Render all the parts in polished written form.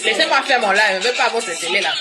Laissez-moi faire mon live, je ne veux pas votre télé là.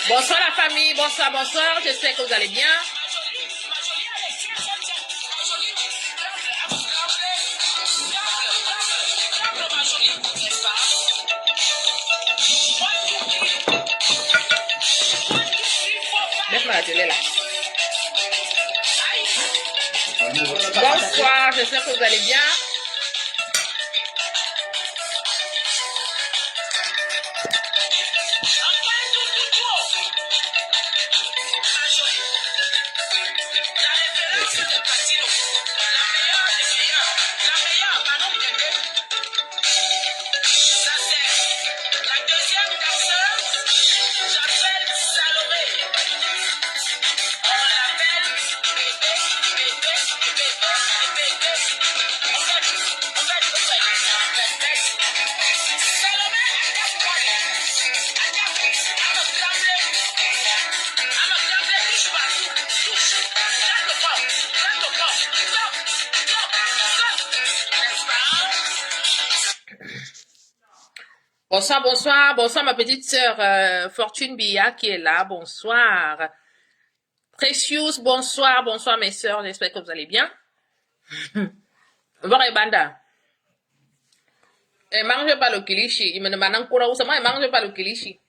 Bonsoir la famille, bonsoir, bonsoir, j'espère que vous allez bien. Laisse-moi la télé là. Bonsoir, j'espère que vous allez bien. Bonsoir, bonsoir, bonsoir ma petite sœur Fortune Bia qui est là, bonsoir. Precious, bonsoir, bonsoir mes sœurs, j'espère que vous allez bien. Bon, et Banda. Et mangez pas le kilichi, il me demande encore où ça, et mangez pas le kilichi.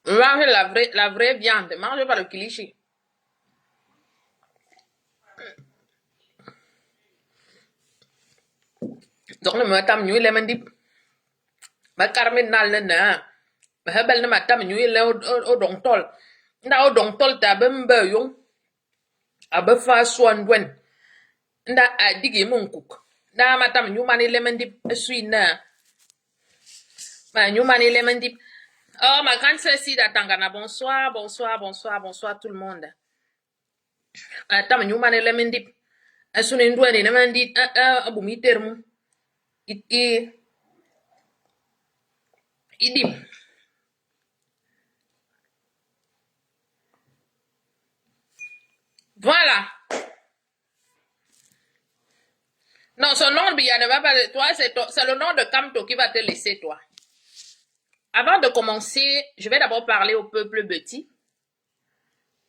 Mangez la vraie viande, mangez pas le kilichi. Donc le matam ñu le mandip. Ma carmen nal na. Ma hebel na matam ñu le o dong tol. Nda o dong tol ta bembe yung. Abe fa swan dwen. Nda adigi mon cook. Nda matam ñu mani le mandip suis na. Ma ñu mani le mandip. Oh, ma grande sœur ici d'Atangana, bonsoir, bonsoir, bonsoir, bonsoir tout le monde. Tam nyu man lemon dip. Asune ndwene na man dit abumi termu. Idim. Voilà. Non, son nom, il ne va pas. Toi, c'est le nom de Kamto qui va te laisser, toi. Avant de commencer, je vais d'abord parler au peuple Beti.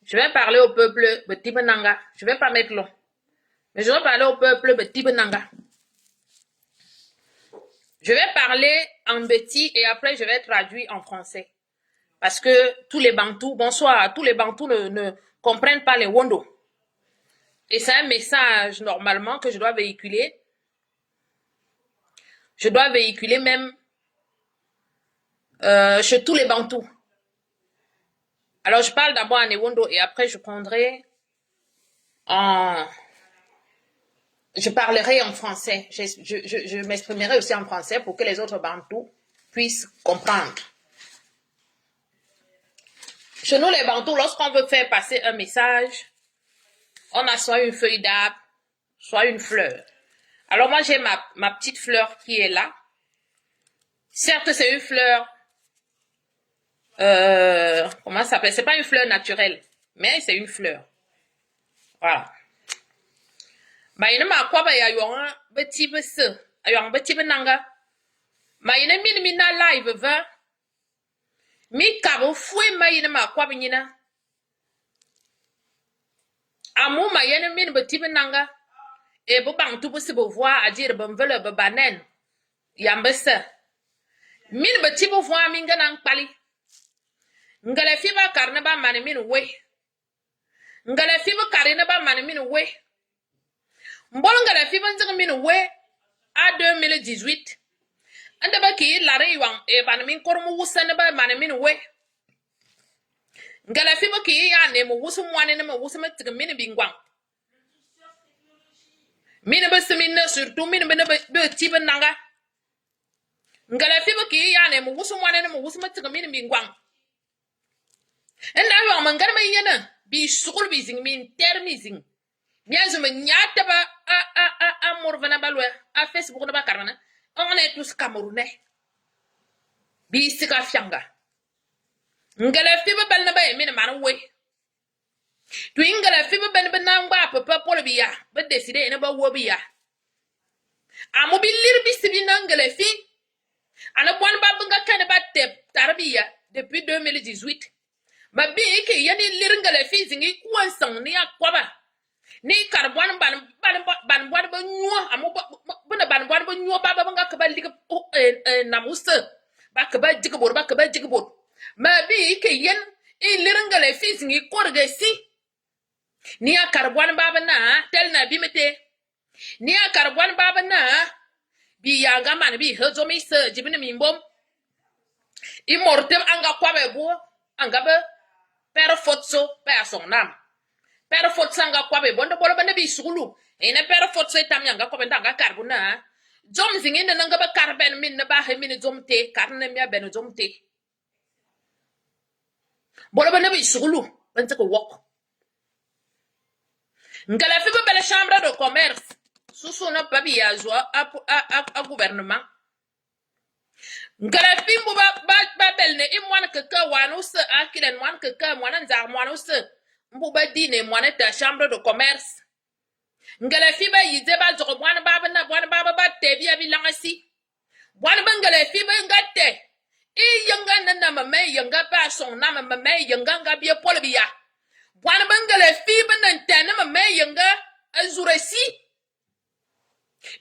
Je vais parler au peuple Beti Benanga. Je vais pas mettre long. Mais je vais parler au peuple Beti Benanga. Je vais parler en Beti et après je vais traduire en français. Parce que tous les Bantous, bonsoir, tous les Bantous ne comprennent pas les Wondo. Et c'est un message normalement que je dois véhiculer. Je dois véhiculer même chez tous les Bantous. Alors je parle d'abord en Ewondo et après je prendrai en... Je parlerai en français. Je m'exprimerai aussi en français pour que les autres Bantous puissent comprendre. Chez nous les Bantous, lorsqu'on veut faire passer un message, on a soit une feuille d'arbre, soit une fleur. Alors moi j'ai ma petite fleur qui est là. Certes c'est une fleur, comment ça s'appelle? C'est pas une fleur naturelle, mais c'est une fleur. Voilà. Ma yene ma kwa ba ya yonga beti bese, ayong beti benanga. Ma yene min na live va. Mi kabo fui ma yene ma kwa binyina. Amu ma yene min beti benanga. E bo bang tu bese bo voir a dire bon vele be banen. Yambese. Min beti bo voir min ganan pali. Ngale fi ba karne ba mane min we. Ngale fi ba karne ba mane min we. Mbol ngale fi ba nzing min we a 2018. Ande ba ki lare yuang e ban min kormu wusane ba mane min we. Ngale fi ba ki ya ne mo wusu mwane ne mo wusu ma tig min bingwang. Min ba semin surtout min be ti ba nanga. Ngale fi ba ki ya ne mo wusu mwane ne mo wusu ma tig min bingwang. Enda yuang man garma yena bi sukul bi zing min termi zing. Miazo me nyata ba a morvana balwe a Facebook na ba karana. On est tous camerounais. Bi sika fianga. Ngale fi ba bal na ba min man we. Tu ingale fi ba ben na ngba papa polo biya. Ba décider na ba wo biya. Amu bi lir bi sibi na ngale fi. Ana bon ba bunga kan ba te tarbiya depuis 2018. Ba bi ke yani lir ngale fi zingi kuan sang ni akwaba. Ni karbon ban ba nyuo amu bana ban ba nyuo ba nga ka ba lig na musa ba ka ba jigbor ba ka ba jigbor ma bi ke yen lirngale fis ngi korga si ni karbon ba na tel na bi mete ni karbon ba na bi ya ga man bi hozo mi se jibina mi mbom immortem anga kwabe bo anga ba per fotso per son nam Père Fot sanga kwabe bondo bolo bane bi sugulu ene père Fot so tam yanga ko benda nga karbuna jom zingi ne nga ba karben min na ba he min jom te karne mi ben jom te bolo bane bi sugulu ban ko wok ngala fi ba belle chambre de commerce susu na papi ya zo a gouvernement ngala fi mbu ba belle ne imwan ke ka wanu se akilen wan ke ka mwana nzar mwana se mbuba dine mwana ta chambre de commerce ngale fi ba yize ba zo mwana baba na mwana baba ba te bia bi langasi mwana bangale fi ba ngate e yanga na mama yanga ba son na mama yanga nga bia pol bia mwana bangale fi ba nan ta na mama yanga azuresi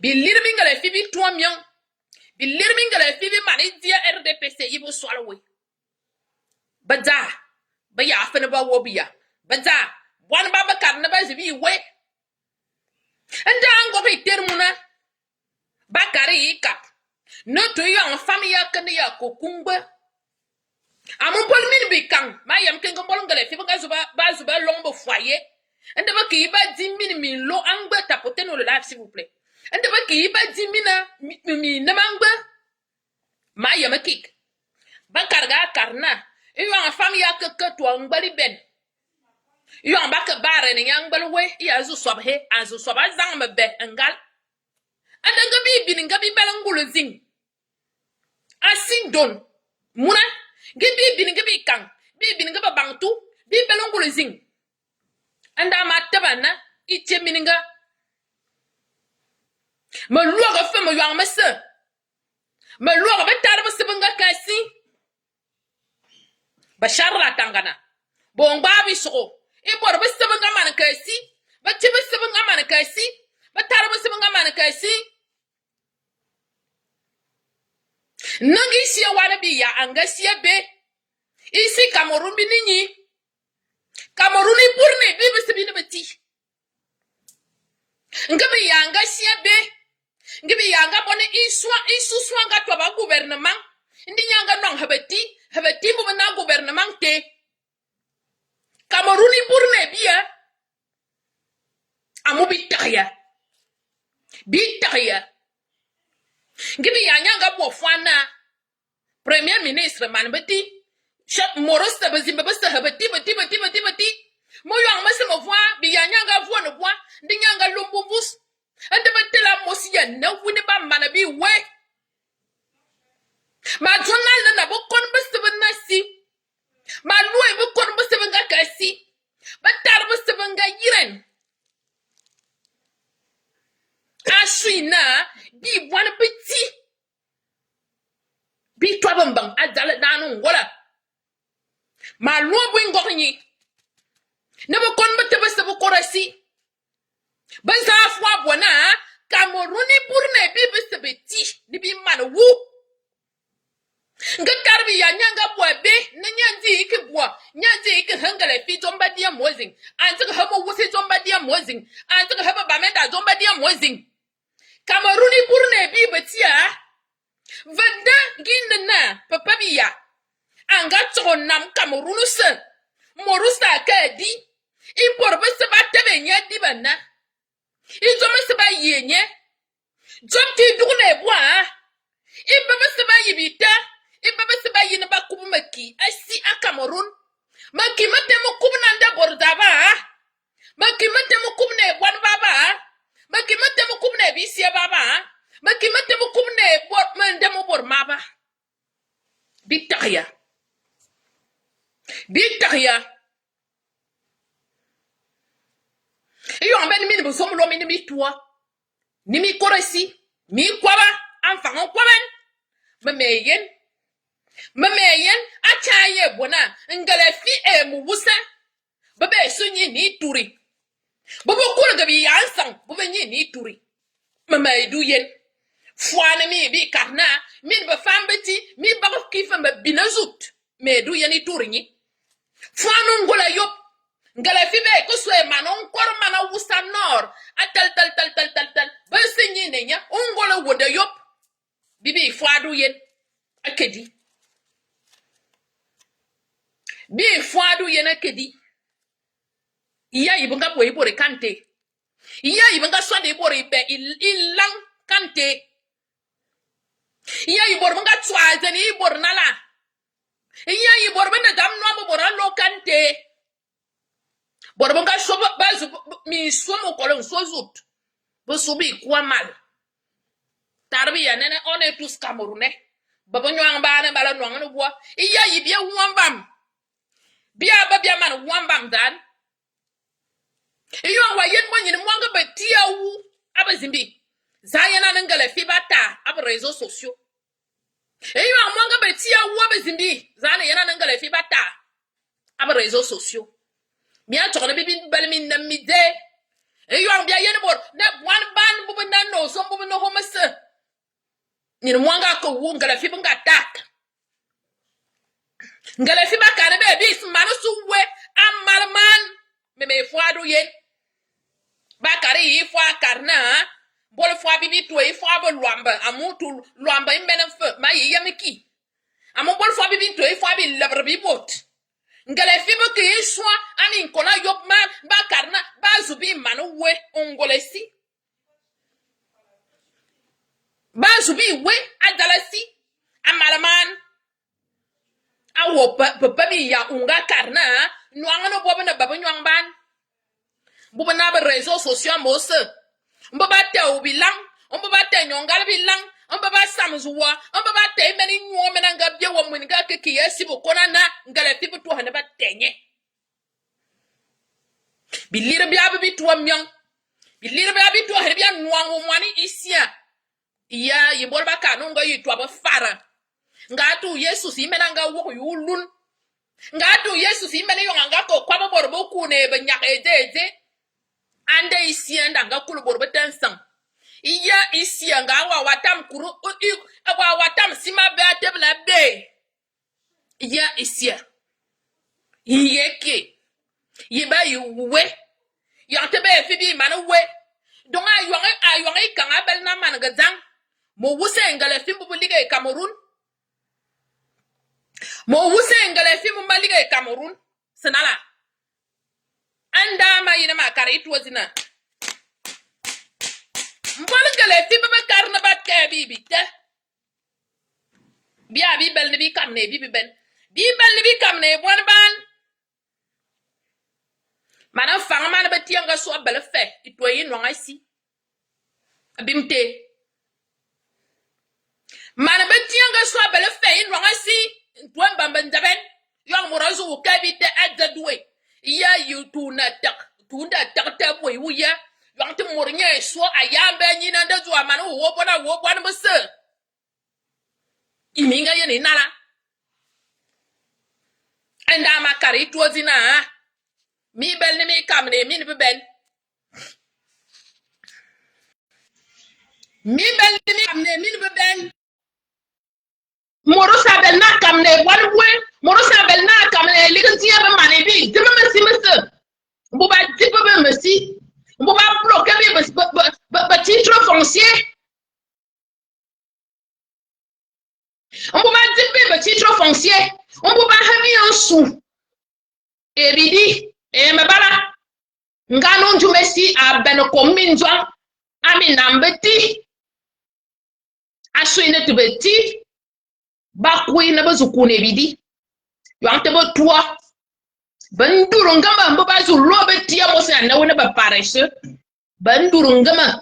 bi lirmi ngale fi bi tomion bi lirmi ngale fi bi mani dia RDPC yibu swalwe baza ba ya fa na ba wo bia Baza, wan baba karna ba zibi we. Enda ango be termuna. Bakari ikap. No to yang famia kani ya kokungba. Amun pol min bi kang. Ma yam kengo bolon gale fi ba zuba lombo foyer. Enda ba ki ba 10 min lo angba tapoter no le live s'il vous plaît. Enda ba ki ba 10 mi na mangba. Ma yam kik. Bakarga karna. Iyo famia ke to ngbali ben. Yon ba ke bare ni yang balwe ya zu sob he azu sob azang me be ngal. Adanga bi bin ngabi belangulu zing. Asin don. Muna gibi bin ngabi kang. Bi bin ngaba bangtu. Bi belangulu zing. Anda matabana itie mininga. Me luoga fe me yang mese. Me luoga betar be sebanga kasi. Bashar la tangana. Bon babi so. E bor be sebanga man kasi. Ba tibe sebanga man kasi. Ba tar be sebanga man kasi. Nangi siya wana bi ya anga siya be. Isi Cameroun bi ninyi. Cameroun i burne bi be sebine beti. Ngabi ya anga siya be. Ngabi ya anga bone isu swanga to ba gouvernement. Ndi nyanga nong habeti mo na gouvernement te. Cameroun i burne bi ya. Amu bitaya. Bitaya. Gibi ya nyanga bo fwana premier ministre man beti chef moros ta bazimba basta habati bati mo yang mase mo voa bi ya nyanga voa no boa ndi nyanga lumbumbus ande betela mosia na wuni ba mana bi we ma journal na bo kon basta nasi ma loe bo kon basta nga kasi batar basta nga yiren Ashina, bi wana petit. Bi toi bambang, adala danou, wala. Ma loi bwingorni. Nebo kon bete beste bu korasi. Benza afwa bona, Camerouni bourne bi beste beti, ni bi man wu. Nga karbi ya nyanga bwabe, na nyanzi iki bwa, nyanzi iki hangale fi zomba dia mozing. Antika hama wusi zomba dia mozing. Antika hama bamenda zomba dia mozing. Camerouni bourne bi betia. Venda ginna papa biya. Anga tron nam Cameroun se. Morusa ka di. Impor be se ba tebe nya di bana. Izo me se ba yenye. Jom ti dugune bwa. Ibe be se ba yibita. Ibe be se ba yina ba kubu maki. Asi a Cameroun. Maki mate mo kubu nanda bordaba. Maki mate mo kubu ne bwan baba. Maki mate mo kubu ne bisiya baba. Maki mate mo kubu ne bor mende mo bor maba. Bitaya. Bitaya. Iyo ambe ni bo somulo mi ni toi. Ni mi koresi. Mi kwaba. Anfangon kwaban. Memeyen. Achaye bona. Ngale fi e mu wusa. Bebe sunyi ni turi. Bobo kula gabi yansang. Bobe ni turi. Meme du yen. Fwane mi bi karna. Min be fambeti. Mi bako kifa me binazut. Me du yen i turi ni. Fwane ngola yop. Ngale fi be kuswe manon kor mana wusa nor. Atal. Bese nyi nenya. Ngola wode yop. Bibi fwadu yen. Akedi. Bi fwadu yen akedi. Iya ibanga bo ibore kante. Iya ibanga swade ibore ibe ilang kante. Iya ibore banga twaze ni ibore nala. Iya ibore benda damno mo bora lo kante. Bore banga shoba bazu mi somo kolon sozut. Bo subi kwa mal. Tarbiya nene one tous Camerounais. Baba nyang bana bala nwang no boa. Iya yibia wambam. Bia man wambam dan. Iyo wa yen mo nyin mwanga betia wu abazimbi. Zayana nangale fibata ab réseaux sociaux. Iyo mwanga betia wu abazimbi. Zana yana nangale fibata ab réseaux sociaux. Mia tokona bibi balmin na mide. Iyo bia yen bor na one ban bubu na no so bubu no homese. Nyin mwanga ko wu ngale fibanga tak. Ngale fibaka na be bis manu suwe amalman me fwadu yen. Bakari yi fwa karna bol fwa bibi to yi fwa bo lwamba amutu lwamba imbena fe ma yi yamiki amu bol fwa bibi to yi fwa bi labra bi bot ngale fibo ki yi shwa ani nkona yop man ba karna ba zubi manu we ongolesi ba zubi we adalasi amalaman awo papa bi ya unga karna Nwang no bobo na baba nwang ban. Bobo na ba réseaux sociaux mose. Mbaba te ubilang. Mbaba te nyongal bilang. Mbaba samzuwa. Mbaba te meni nyo menanga bia wa mwininga ke kiyesi bukona na ngale fibu tu hane ba tenye. Bilire bia bibi tuwa myang. Bilire bia bibi tuwa hane bia nwang umwani isia. Iya yimbol ba kanunga yitwa ba fara. Ngatu Yesus imenanga woko yulun. Ngatu Yesus imene yonganga ko kwa borbo kune be nyak edede. Ande isia ndanga kulu borbo tensang. Iya isia nga wa watam kuru wa watam sima be atebla be. Iya isia. Yeke. Yiba yuwe. Yantebe fibi manu we. Donga ayonge kanga bel na man gazang. Mo wuse ngale fimbu bulige Cameroon. Mo wuse ngale fimbu bulige Cameroon. Senala. Anda ma yina ma kare itu wazina. Mbol ngale fimbu be karna ba ke bibi te. Bia bi bel ne bi kamne bibi ben. Bi bel ne bi kamne bon ban. Mana fanga mana ba tianga so bel fe. Itoyi no ngasi. Bimte. Mana ba tianga so bel fe no ngasi. Tuan bamban jaben. Yang murazu kabi te adadwe. Ya yu tuna tak. Tunda tak tabwe uya. Yang te murnya so ayambe nyina ndazu amana wo bona mse. Iminga yeni nala. Enda makari tuozina. Mi bel ni mi kamne mi ni ben. Mi bel ni mi kamne mi ni ben. Morosa bel na kamne wan we. Morosa bel na kamne ligantia be mane bi. Dima mesi mesi. Mbuba dipo be mesi. Mbuba bloquer be titre foncier. Mbuba dipo be titre foncier. Mbuba hami ansu. Ebidi. Mebala. Ngano njumesi abeno kominjwa. Ami nambeti. Asu ine tubeti. Bakui na bazukune bidi. Yang tebo tua. Bandurungama mbabazu lobe tia mosa na wona ba pareshe. Bandurungama.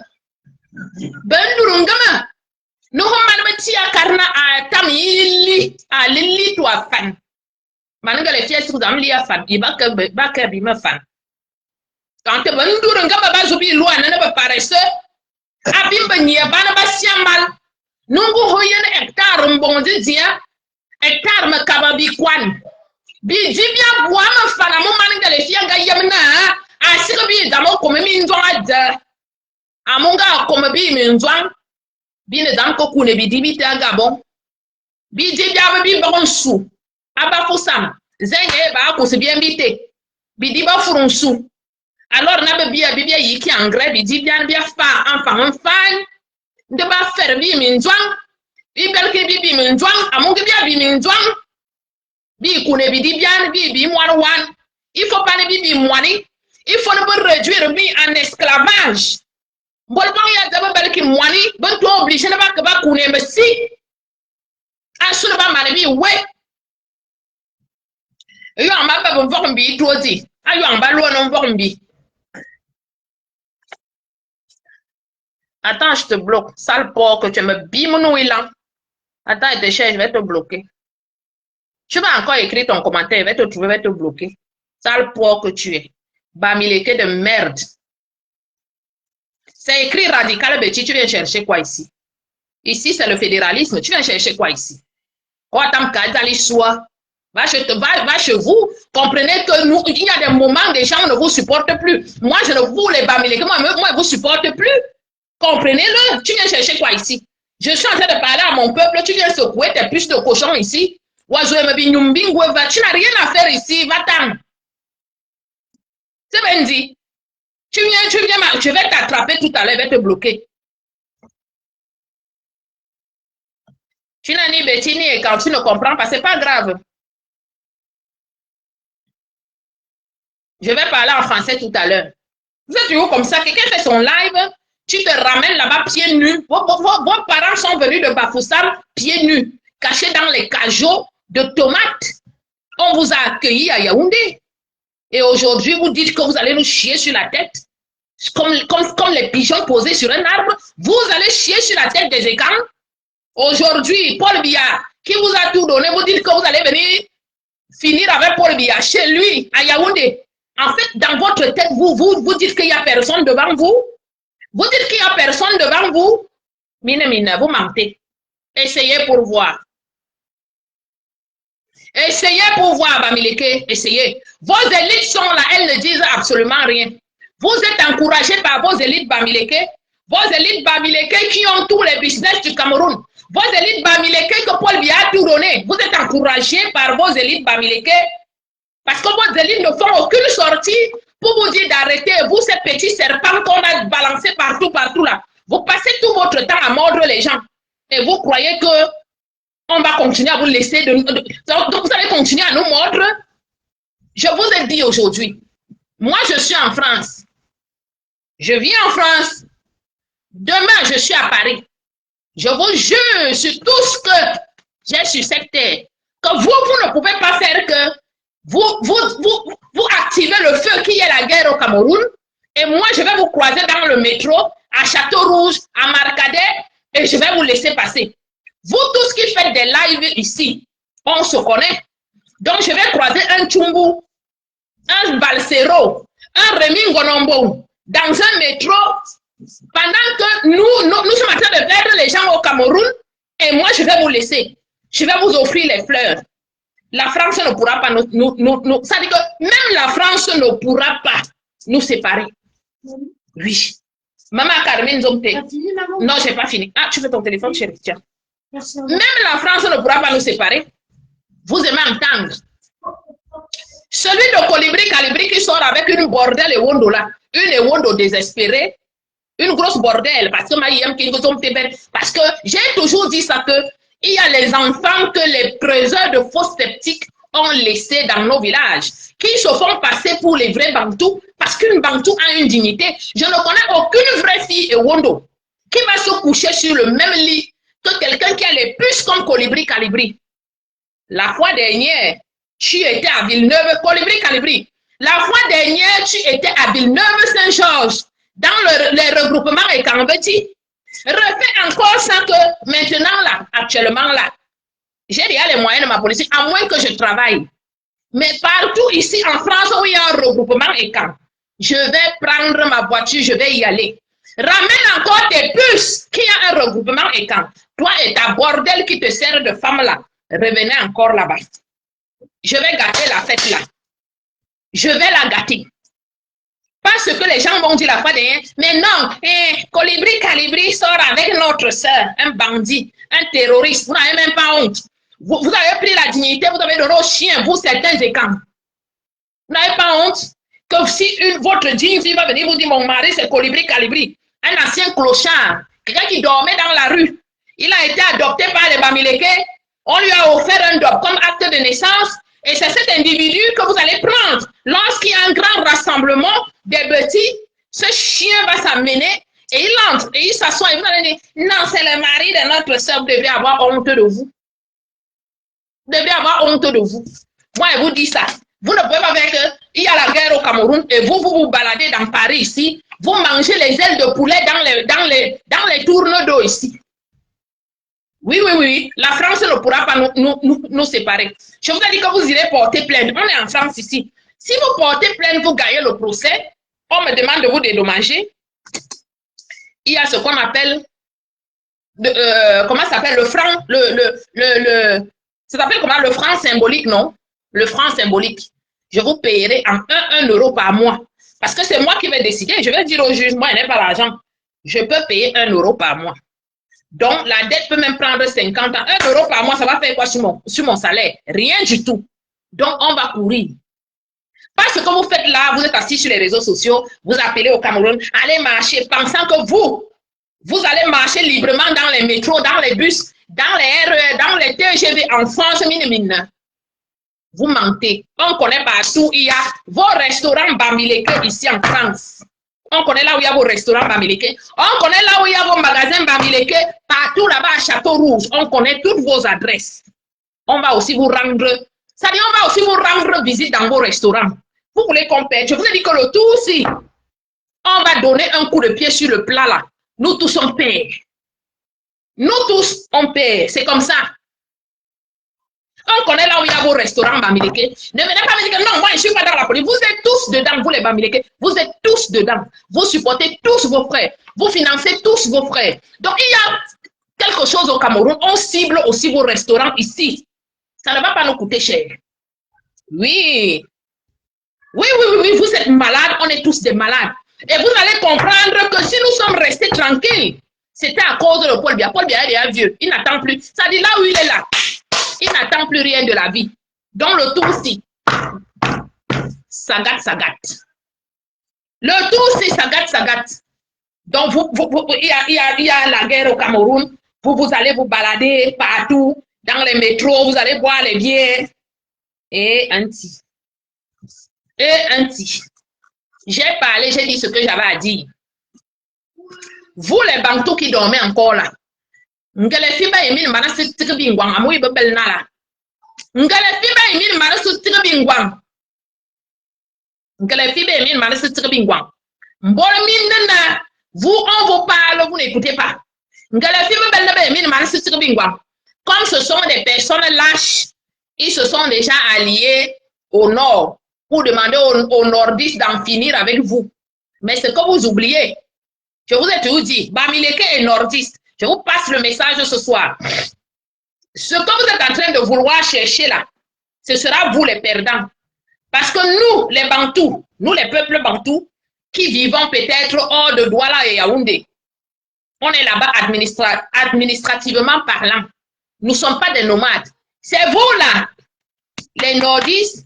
No homman ba tia karna a tamili a lili to afan. Manangale tia su zamli afan. Ibaka bi ma fan. Kante bandurungama bazu bi lwa na ba pareshe. Abimba nia bana ba siamal. Nungu hoyen hectare mbonzi dia. Hectare makaba bi kwan. Bi jibia boama fana mo maningale fianga yamna. Asika bi damo kome mi nzwa da. Amunga kome bi mi nzwa. Bi ne dam ko kune bi dibite agabon. Bi jibia bi bakon su. Aba fusam. Zenye ba ko se bien bité. Bi diba furunsu. Alors na be bia yiki engrais bi jibia bia fa enfant fan. De ba faire bi mi nzwa. Bi belke bi mi nzwa. Amunga bia bi mi nzwa. Bi kune bi dibian bi wan. Il faut pas ne bi moani. Il faut ne pas réduire bi en esclavage. Bol bang ya daba balki moani, ben to obligé na ba ka ba kune mbesi. Asu na ba mane bi we. Yo amba ba bon vombi tozi. Ayo amba lo non vombi. Attends, je te bloque. Sale porc que tu me bimes nous là. Attends, je vais te bloquer. Je vais encore écrire ton commentaire, je vais te trouver, je vais te bloquer. Sale porc que tu es. Bamileke de merde. C'est écrit radical, Betty, tu viens chercher quoi ici? Ici, c'est le fédéralisme, tu viens chercher quoi ici? Va chez vous. Comprenez que nous, il y a des moments, des gens ne vous supportent plus. Moi, je ne vous les Bamileke, moi, je ne vous supporte plus. Comprenez-le, tu viens chercher quoi ici? Je suis en train de parler à mon peuple, tu viens secouer tes puces de cochon ici. Tu n'as rien à faire ici, va-t'en. C'est bien dit. Tu viens, je vais t'attraper tout à l'heure, je vais te bloquer. Tu n'as ni Bettini et quand tu ne comprends pas, c'est pas grave. Je vais parler en français tout à l'heure. Vous êtes toujours comme ça, quelqu'un fait son live, tu te ramènes là-bas pieds nus. Vos parents sont venus de Bafoussam pieds nus, cachés dans les cajots de tomates. On vous a accueilli à Yaoundé. Et aujourd'hui, vous dites que vous allez nous chier sur la tête, comme les pigeons posés sur un arbre. Vous allez chier sur la tête des écrans. Aujourd'hui, Paul Biya, qui vous a tout donné, vous dites que vous allez venir finir avec Paul Biya chez lui, à Yaoundé. En fait, dans votre tête, vous dites qu'il n'y a personne devant vous. Vous dites qu'il n'y a personne devant vous. Mine, vous mentez. Essayez pour voir. Essayez pour voir, Bamileke. Essayez. Vos élites sont là, elles ne disent absolument rien. Vous êtes encouragés par vos élites Bamileke. Vos élites Bamileke qui ont tous les business du Cameroun. Vos élites Bamileke que Paul Biya a tout donné. Vous êtes encouragés par vos élites Bamileke. Parce que vos élites ne font aucune sortie pour vous dire d'arrêter. Vous, ces petits serpents qu'on a balancés partout là. Vous passez tout votre temps à mordre les gens. Et vous croyez que on va continuer à vous laisser. Donc vous allez continuer à nous mordre. Je vous ai dit aujourd'hui, moi je suis en France. Je vis en France. Demain, je suis à Paris. Je vous jure sur tout ce que j'ai sur cette terre, que vous ne pouvez pas faire que vous activez le feu qui est la guerre au Cameroun. Et moi, je vais vous croiser dans le métro, à Château-Rouge, à Marcadet, et je vais vous laisser passer. Vous tous qui faites des lives ici, on se connaît. Donc, je vais croiser un Tchumbu, un Balsero, un Rémi Ngonombo dans un métro pendant que nous sommes en train de perdre les gens au Cameroun et moi, je vais vous laisser. Je vais vous offrir les fleurs. La France ne pourra pas nous ça dit que même la France ne pourra pas nous séparer. Oui. Maman Carmen Zomte. Non, je n'ai pas fini. Ah, tu fais ton téléphone, chérie. Tiens. Même la France ne pourra pas nous séparer. Vous aimez entendre. Celui de Colibri Calibri qui sort avec une bordelle et Wondo là. Une Wondo désespérée. Une grosse bordelle. Parce que j'ai toujours dit ça que il y a les enfants que les creuseurs de faux sceptiques ont laissés dans nos villages, qui se font passer pour les vrais Bantous, parce qu'une Bantou a une dignité. Je ne connais aucune vraie fille et Wondo qui va se coucher sur le même lit que quelqu'un qui a les puces comme Colibri Calibri. La fois dernière, tu étais à Villeneuve, Colibri Calibri. La fois dernière, tu étais à Villeneuve-Saint-Georges, dans les regroupements et Cambeti. Refais encore ça que maintenant, là, actuellement, là, j'ai déjà les moyens de ma politique, à moins que je travaille. Mais partout ici en France où il y a un regroupement et camp, je vais prendre ma voiture, je vais y aller. Ramène encore tes puces qu'il y a un regroupement et camp. Toi et ta bordel qui te sert de femme là, revenez encore là-bas. Je vais gâter la fête là. Je vais la gâter. Parce que les gens m'ont dit la fois dernière, mais non, Colibri Calibri sort avec notre soeur, un bandit, un terroriste. Vous n'avez même pas honte. Vous avez pris la dignité, vous avez donné aux chiens, vous, certains écrans. Vous n'avez pas honte que si votre digne fille va venir vous dire, mon mari, c'est Colibri Calibri, un ancien clochard, quelqu'un qui dormait dans la rue. Il a été adopté par les Bamileke. On lui a offert un DOP comme acte de naissance. Et c'est cet individu que vous allez prendre. Lorsqu'il y a un grand rassemblement des petits, ce chien va s'amener et il entre et il s'assoit et vous allez dire, non, c'est le mari de notre soeur, vous devez avoir honte de vous. Vous devez avoir honte de vous. Moi, je vous dis ça. Vous ne pouvez pas faire qu'il y a la guerre au Cameroun et vous baladez dans Paris ici, vous mangez les ailes de poulet dans les tournes d'eau ici. Oui. La France ne pourra pas nous séparer. Je vous ai dit que vous irez porter plainte. On est en France ici. Si vous portez plainte, vous gagnez le procès. On me demande de vous dédommager. Il y a ce qu'on appelle, comment ça s'appelle, le franc, ça s'appelle comment, le franc symbolique, non? Le franc symbolique. Je vous payerai en 1 euro par mois. Parce que c'est moi qui vais décider. Je vais dire au juge, moi, il n'est pas l'argent. Je peux payer 1 euro par mois. Donc, la dette peut même prendre 50 ans. 1 euro par mois, ça va faire quoi sur mon salaire? Rien du tout. Donc, on va courir. Parce que vous faites là, vous êtes assis sur les réseaux sociaux, vous appelez au Cameroun, allez marcher, pensant que vous allez marcher librement dans les métros, dans les bus, dans les RER, dans les TGV en France, mine. Vous mentez. On connaît partout, il y a vos restaurants Bamileke ici en France. On connaît là où il y a vos restaurants Bamileke. On connaît là où il y a vos magasins Bamileke. Partout là-bas à Château-Rouge. On connaît toutes vos adresses. On va aussi vous rendre, ça dit, on va aussi vous rendre visite dans vos restaurants. Vous voulez qu'on perde. Je vous ai dit que le tout aussi, on va donner un coup de pied sur le plat là. Nous tous, on paie. Nous tous, on paie. C'est comme ça. On connaît là où il y a vos restaurants Bamileke. Ne venez pas me dire que non, moi je ne suis pas dans la politique. Vous êtes tous dedans, vous les Bamileke. Vous êtes tous dedans. Vous supportez tous vos frères. Vous financez tous vos frères. Donc il y a quelque chose au Cameroun. On cible aussi vos restaurants ici. Ça ne va pas nous coûter cher. Oui. Oui, oui, oui, oui, vous êtes malades. On est tous des malades. Et vous allez comprendre que si nous sommes restés tranquilles, c'était à cause de Paul Biya. Paul Biya est déjà vieux. Il n'attend plus. Ça dit là où il est là. Il n'attend plus rien de la vie. Donc le tout aussi, ça gâte, ça gâte. Le tout aussi, ça gâte, ça gâte. Donc il y a la guerre au Cameroun. Vous allez vous balader partout, dans les métros, vous allez boire les bières. Et un petit. Et un petit. J'ai parlé, j'ai dit ce que j'avais à dire. Vous les Bantous qui dormez encore là. Ngele fiba emile mana se tike bingwang amoy bebel nala. Ngele fiba emile mana se tike bingwang. Ngele fiba emile mana se tike bingwang. Mbol minna vous on vous parle vous n'écoutez pas. Ngele fiba belle emile mana se tike bingwang. Comme ce sont des personnes lâches, ils se sont déjà alliés au nord pour demander aux nordistes d'en finir avec vous. Mais ce que vous oubliez, je vous ai toujours dit, Bamileke est nordiste. Je vous passe le message ce soir. Ce que vous êtes en train de vouloir chercher là, ce sera vous les perdants. Parce que nous, les Bantous, nous les peuples Bantous, qui vivons peut-être hors de Douala et Yaoundé, on est là-bas administrativement parlant. Nous ne sommes pas des nomades. C'est vous là, les nordistes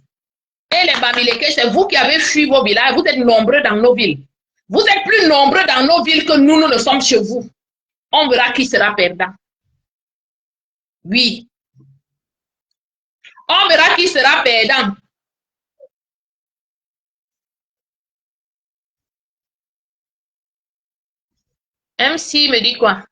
et les Bamileke, c'est vous qui avez fui vos villages. Vous êtes nombreux dans nos villes. Vous êtes plus nombreux dans nos villes que nous ne sommes chez vous. On verra qui sera perdant. Oui. On verra qui sera perdant. MC me dit quoi?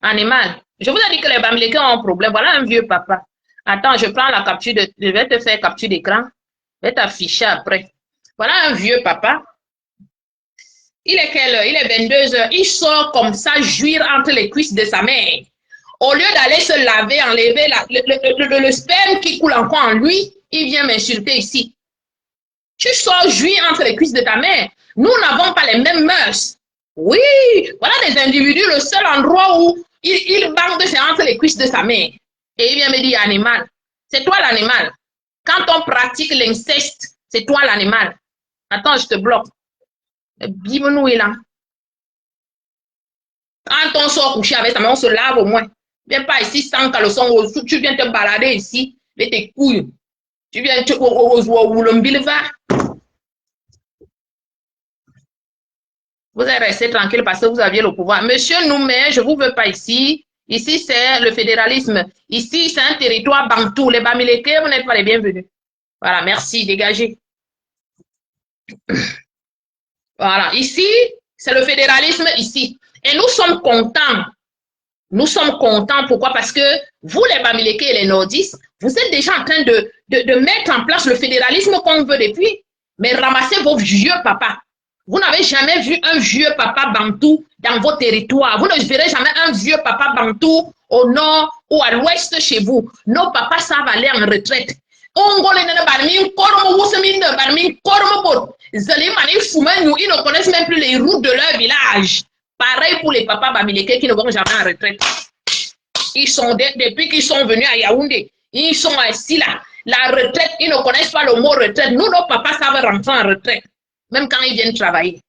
Animal. Je vous ai dit que les Bamileke ont un problème. Voilà un vieux papa. Attends, je prends la capture de... Je vais te faire capture d'écran. Je vais t'afficher après. Voilà un vieux papa. Il est quelle heure? Il est 22 heures. Il sort comme ça, jouir entre les cuisses de sa mère. Au lieu d'aller se laver, enlever le sperme qui coule encore en lui, il vient m'insulter ici. Tu sors jouir entre les cuisses de ta mère. Nous n'avons pas les mêmes mœurs. Oui, voilà des individus, le seul endroit où il bande, c'est entre les cuisses de sa mère. Et il vient me dire, animal, c'est toi l'animal. Quand on pratique l'inceste, c'est toi l'animal. Attends, je te bloque. Bim-nous est là. Quand on sort coucher avec sa mère, on se lave au moins. Viens pas ici sans caleçon. Tu viens te balader ici avec tes couilles. Tu viens au Lombile-va. Vous êtes resté tranquille parce que vous aviez le pouvoir. Monsieur Noumé, je ne vous veux pas ici. Ici, c'est le fédéralisme. Ici, c'est un territoire bantou. Les Bamileke, vous n'êtes pas les bienvenus. Voilà, merci, dégagez. Voilà, ici, c'est le fédéralisme ici. Et nous sommes contents. Nous sommes contents. Pourquoi? Parce que vous, les Bamileke et les nordistes, vous êtes déjà en train de mettre en place le fédéralisme qu'on veut depuis. Mais ramassez vos vieux papas. Vous n'avez jamais vu un vieux papa bantou dans vos territoires. Vous ne verrez jamais un vieux papa bantou au nord ou à l'ouest chez vous. Nos papas savent aller en retraite. Ils ne connaissent même plus les routes de leur village. Pareil pour les papas bamileke qui ne vont jamais en retraite. Ils sont depuis qu'ils sont venus à Yaoundé, ils sont assis là. La retraite, ils ne connaissent pas le mot retraite. Nous, nos papas savent rentrer en retraite, même quand ils viennent travailler.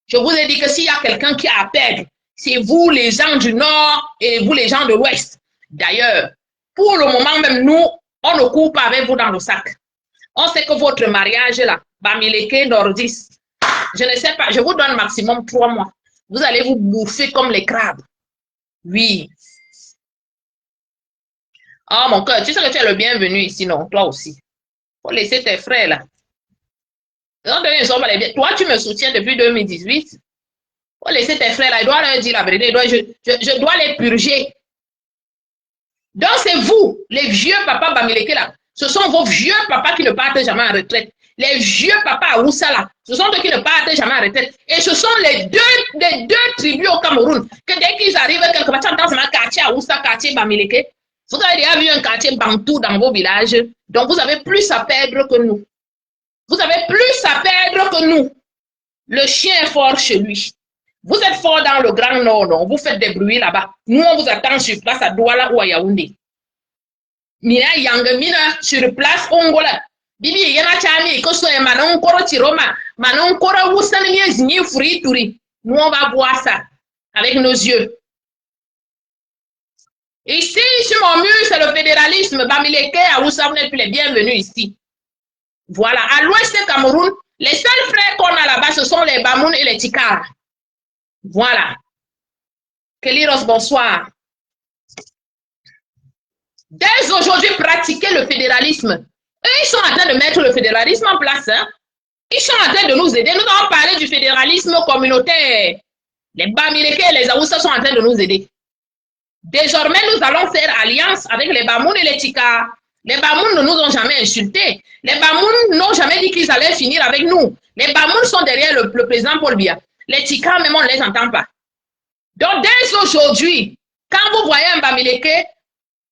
Je vous ai dit que s'il y a quelqu'un qui a à perdre, c'est vous les gens du Nord et vous les gens de l'Ouest. D'ailleurs, pour le moment même, nous, on ne court pas avec vous dans le sac. On sait que votre mariage là, Bamileke, nordiste, je ne sais pas, je vous donne maximum 3 mois. Vous allez vous bouffer comme les crabes. Oui. Oh mon cœur, tu sais que tu es le bienvenu ici, non? Toi aussi. Faut laisser tes frères là. Toi, tu me soutiens depuis 2018. Faut laisser tes frères là. Je dois leur dire la vérité. Je dois les purger. Donc, c'est vous, les vieux papas Bamileke là. Ce sont vos vieux papas qui ne partent jamais en retraite. Les vieux papas à Oussala, ce sont eux qui ne partent jamais en retraite. Et ce sont les deux tribus au Cameroun que dès qu'ils arrivent quelque part, dans un quartier à Oussa, quartier Bamileke, vous avez déjà vu un quartier Bantou dans vos villages. Donc vous avez plus à perdre que nous. Vous avez plus à perdre que nous. Le chien est fort chez lui. Vous êtes fort dans le Grand Nord, non? Vous faites des bruits là-bas. Nous, on vous attend sur place à Douala ou à Yaoundé. Mina yang mina sur place ongola. Bibi yana chami ko so e manon koro tiroma, manon koro wusani mi zinyi furi turi. Nous on va voir ça avec nos yeux. Ici, sur mon mur, c'est le fédéralisme. Bamileke, à Oussa, vous n'êtes plus les bienvenus ici. Voilà. À l'ouest du Cameroun, les seuls frères qu'on a là-bas, ce sont les Bamoun et les Tikar. Voilà. Keliros, bonsoir. Dès aujourd'hui, pratiquer le fédéralisme. Eux, ils sont en train de mettre le fédéralisme en place. Hein? Ils sont en train de nous aider. Nous avons parlé du fédéralisme communautaire. Les Bamileke et les Aoussa sont en train de nous aider. Désormais, nous allons faire alliance avec les Bamoun et les Tika. Les Bamoun ne nous ont jamais insultés. Les Bamoun n'ont jamais dit qu'ils allaient finir avec nous. Les Bamoun sont derrière le président Paul Biya. Les Tika, même, on ne les entend pas. Donc, dès aujourd'hui, quand vous voyez un Bamileke,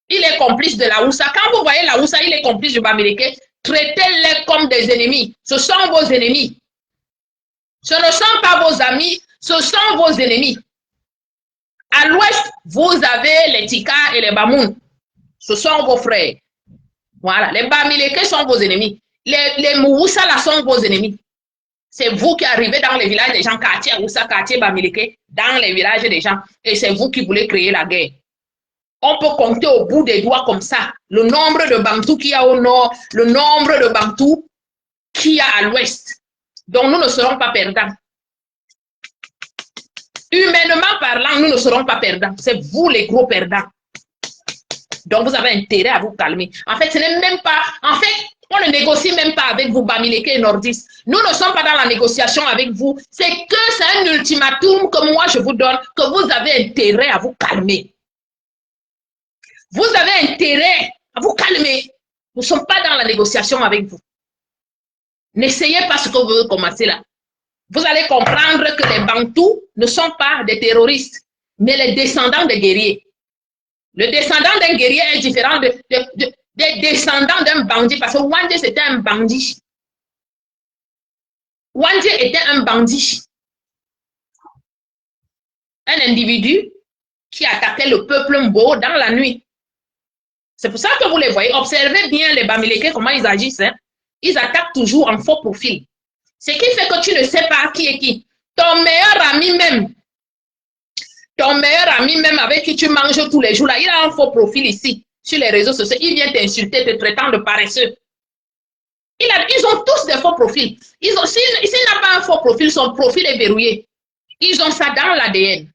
il est complice de la Oussa. Quand vous voyez la Oussa, il est complice du Bamileke. Traitez-les comme des ennemis. Ce sont vos ennemis. Ce ne sont pas vos amis, ce sont vos ennemis. À l'ouest, vous avez les Tika et les Bamoun. Ce sont vos frères. Voilà. Les Bamileke sont vos ennemis. Les Moussa là sont vos ennemis. C'est vous qui arrivez dans les villages des gens, quartier Oussa, quartier Bamileke, dans les villages des gens. Et c'est vous qui voulez créer la guerre. On peut compter au bout des doigts comme ça le nombre de Bantous qu'il y a au nord, le nombre de Bantous qu'il y a à l'ouest. Donc nous ne serons pas perdants. Humainement parlant, nous ne serons pas perdants. C'est vous les gros perdants. Donc vous avez intérêt à vous calmer. En fait, ce n'est même pas... En fait, on ne négocie même pas avec vous, Bamileke et Nordis. Nous ne sommes pas dans la négociation avec vous. C'est que c'est un ultimatum que moi je vous donne, que vous avez intérêt à vous calmer. Vous avez intérêt à vous calmer. Nous ne sommes pas dans la négociation avec vous. N'essayez pas ce que vous voulez commencer là. Vous allez comprendre que les Bantous ne sont pas des terroristes, mais les descendants des guerriers. Le descendant d'un guerrier est différent des descendants d'un bandit, parce que Wandje c'était un bandit. Wandje était un bandit. Un individu qui attaquait le peuple Mbo dans la nuit. C'est pour ça que vous les voyez. Observez bien les Bamileke, comment ils agissent. Hein? Ils attaquent toujours en faux profil. Ce qui fait que tu ne sais pas qui est qui. Ton meilleur ami même avec qui tu manges tous les jours, là, il a un faux profil ici, sur les réseaux sociaux. Il vient t'insulter, te traitant de paresseux. Ils ont tous des faux profils. S'il n'a pas un faux profil, son profil est verrouillé. Ils ont ça dans l'ADN.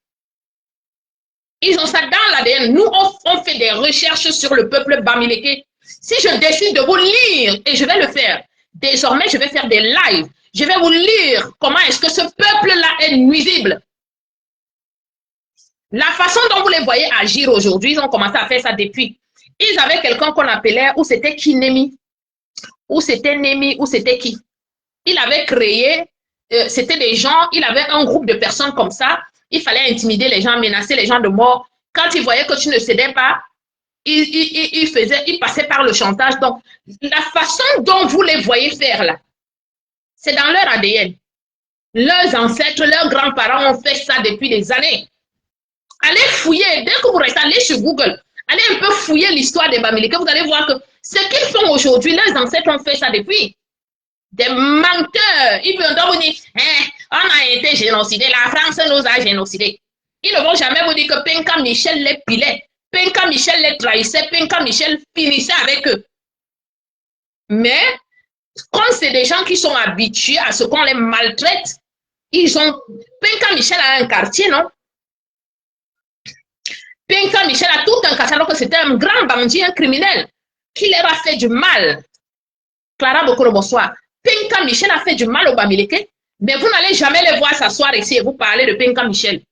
Ils ont ça dans l'ADN. Nous, on fait des recherches sur le peuple Bamileke. Si je décide de vous lire, et je vais le faire, désormais, je vais faire des lives. Je vais vous lire comment est-ce que ce peuple-là est nuisible. La façon dont vous les voyez agir aujourd'hui, ils ont commencé à faire ça depuis. Ils avaient quelqu'un qu'on appelait, ou c'était qui Nemi, ou c'était Nemi, ou c'était qui. Il avait créé, c'était des gens, il avait un groupe de personnes comme ça. Il fallait intimider les gens, menacer les gens de mort. Quand ils voyaient que tu ne cédais pas, ils passaient par le chantage. Donc, la façon dont vous les voyez faire là, c'est dans leur ADN. Leurs ancêtres, leurs grands-parents ont fait ça depuis des années. Allez fouiller, dès que vous restez, allez sur Google, allez un peu fouiller l'histoire des Bamileke, vous allez voir que ce qu'ils font aujourd'hui, leurs ancêtres ont fait ça depuis. Des menteurs. Ils vont vous dire, on a été génocidés, la France nous a génocidés. Ils ne vont jamais vous dire que Penka Michel les pilait, Penka Michel les trahissait, Penka Michel finissait avec eux. Mais, comme c'est des gens qui sont habitués à ce qu'on les maltraite, ils ont... Penka Michel a un quartier, non? Penka Michel a tout un quartier, alors que c'était un grand bandit, un criminel, qui leur a fait du mal. Clara Bokoro, bonsoir. Penka Michel a fait du mal au Bamileke, mais vous n'allez jamais les voir s'asseoir ici et vous parler de Penka Michel.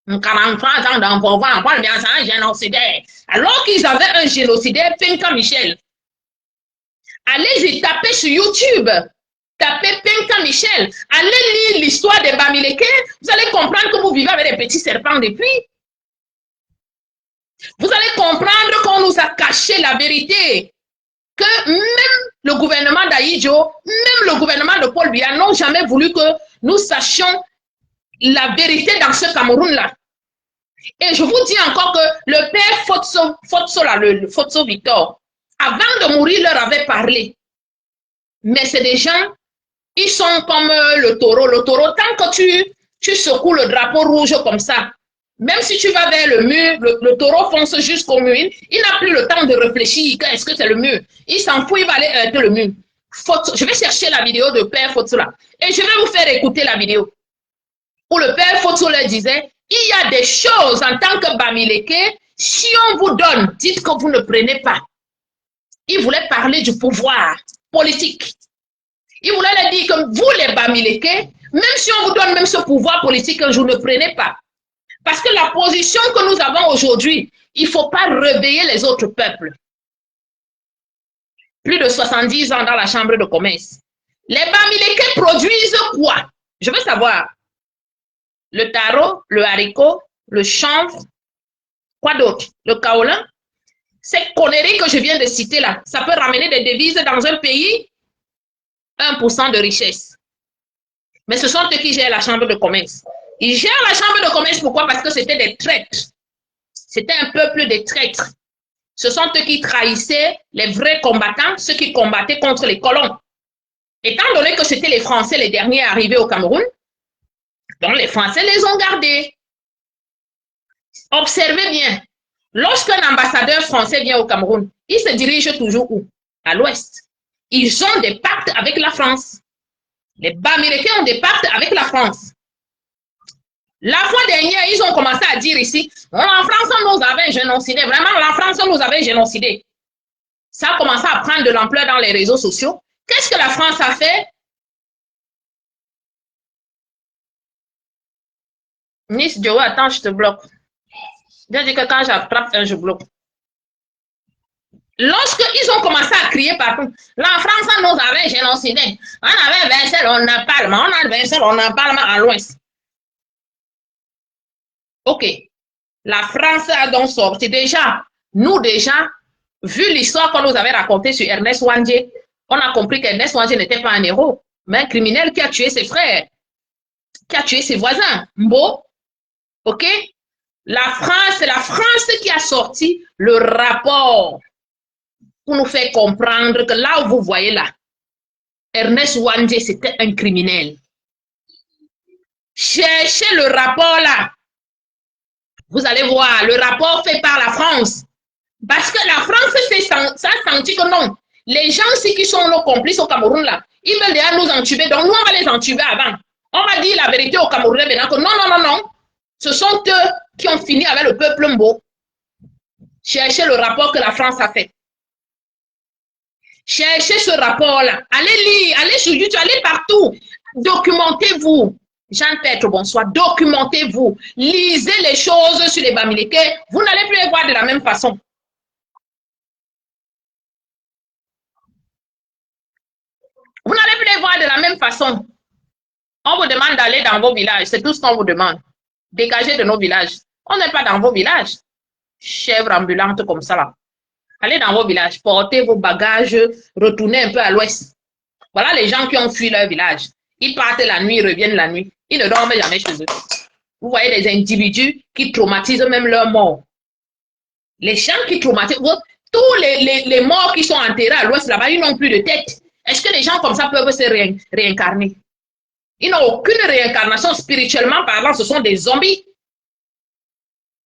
43 ans d'emprisonnement, on parle bien ça, un génocidaire. Alors qu'ils avaient un génocidaire, Penka Michel. Allez y taper sur YouTube. Tapez Penka Michel. Allez lire l'histoire des Bamileke. Vous allez comprendre que vous vivez avec des petits serpents depuis. Vous allez comprendre qu'on nous a caché la vérité. Que même le gouvernement d'Aïdjo, même le gouvernement de Paul Biya n'ont jamais voulu que nous sachions la vérité dans ce Cameroun-là. Et je vous dis encore que le père Fotso Victor, avant de mourir, leur avait parlé. Mais c'est des gens, ils sont comme le taureau. Le taureau, tant que tu secoues le drapeau rouge comme ça, même si tu vas vers le mur, le taureau fonce jusqu'au mur. Il n'a plus le temps de réfléchir. Est-ce que c'est le mur? Il s'en fout, il va aller heurter le mur. Je vais chercher la vidéo de Père Fotso là. Et je vais vous faire écouter la vidéo. Où le Père Fotso leur disait, il y a des choses en tant que Bamileke, si on vous donne, dites que vous ne prenez pas. Il voulait parler du pouvoir politique. Il voulait leur dire que vous les Bamileke, même si on vous donne même ce pouvoir politique, vous ne prenez pas. Parce que la position que nous avons aujourd'hui, il ne faut pas réveiller les autres peuples. Plus de 70 ans dans la chambre de commerce. Les Bamileke produisent quoi? Je veux savoir. Le taro, le haricot, le chanvre, quoi d'autre? Le kaolin. Ces conneries que je viens de citer là, ça peut ramener des devises dans un pays, 1% de richesse. Mais ce sont eux qui gèrent la chambre de commerce. Ils gèrent la chambre de commerce, pourquoi? Parce que c'était des traîtres. C'était un peuple de traîtres. Ce sont eux qui trahissaient les vrais combattants, ceux qui combattaient contre les colons. Étant donné que c'était les Français les derniers arrivés au Cameroun, donc les Français les ont gardés. Observez bien. Lorsqu'un ambassadeur français vient au Cameroun, il se dirige toujours où? À l'ouest. Ils ont des pactes avec la France. Les Bamileke ont des pactes avec la France. La fois dernière, ils ont commencé à dire ici, la France nous avait génocidé. Vraiment, la France nous avait génocidé. Ça a commencé à prendre de l'ampleur dans les réseaux sociaux. Qu'est-ce que la France a fait? Nice Joe, attends, je te bloque. J'ai dit que quand j'attrape un, je bloque. Lorsqu'ils ont commencé à crier partout, la France nous avait génocidé. On avait versé le napalm, on a versé le napalm à l'ouest. Ok. La France a donc sorti. Déjà, vu l'histoire qu'on nous avait racontée sur Ernest Ouandjé, on a compris qu'Ernest Ouandjé n'était pas un héros, mais un criminel qui a tué ses frères, qui a tué ses voisins. Mbo, ok? C'est la France qui a sorti le rapport pour nous faire comprendre que là où vous voyez là, Ernest Ouandjé, c'était un criminel. Cherchez le rapport là. Vous allez voir, le rapport fait par la France. Parce que la France ça a senti que non. Les gens qui sont nos complices au Cameroun là, ils veulent déjà nous entuber. Donc nous, on va les entuber avant. On va dire la vérité aux Camerounais maintenant que non. Ce sont eux qui ont fini avec le peuple Mbo. Cherchez le rapport que la France a fait. Cherchez ce rapport-là. Allez lire, allez sur YouTube, allez partout. Documentez-vous. Jean-Pierre, bonsoir. Documentez-vous. Lisez les choses sur les Bamileke. Vous n'allez plus les voir de la même façon. Vous n'allez plus les voir de la même façon. On vous demande d'aller dans vos villages. C'est tout ce qu'on vous demande. Dégagez de nos villages. On n'est pas dans vos villages. Chèvre ambulante comme ça là. Allez dans vos villages. Portez vos bagages. Retournez un peu à l'ouest. Voilà les gens qui ont fui leur village. Ils partent la nuit, ils reviennent la nuit. Ils ne dorment jamais chez eux. Vous voyez des individus qui traumatisent même leur mort. Les gens qui traumatisent. Tous les morts qui sont enterrés à l'ouest là-bas, ils n'ont plus de tête. Est-ce que les gens comme ça peuvent se réincarner? Ils n'ont aucune réincarnation spirituellement parlant. Ce sont des zombies.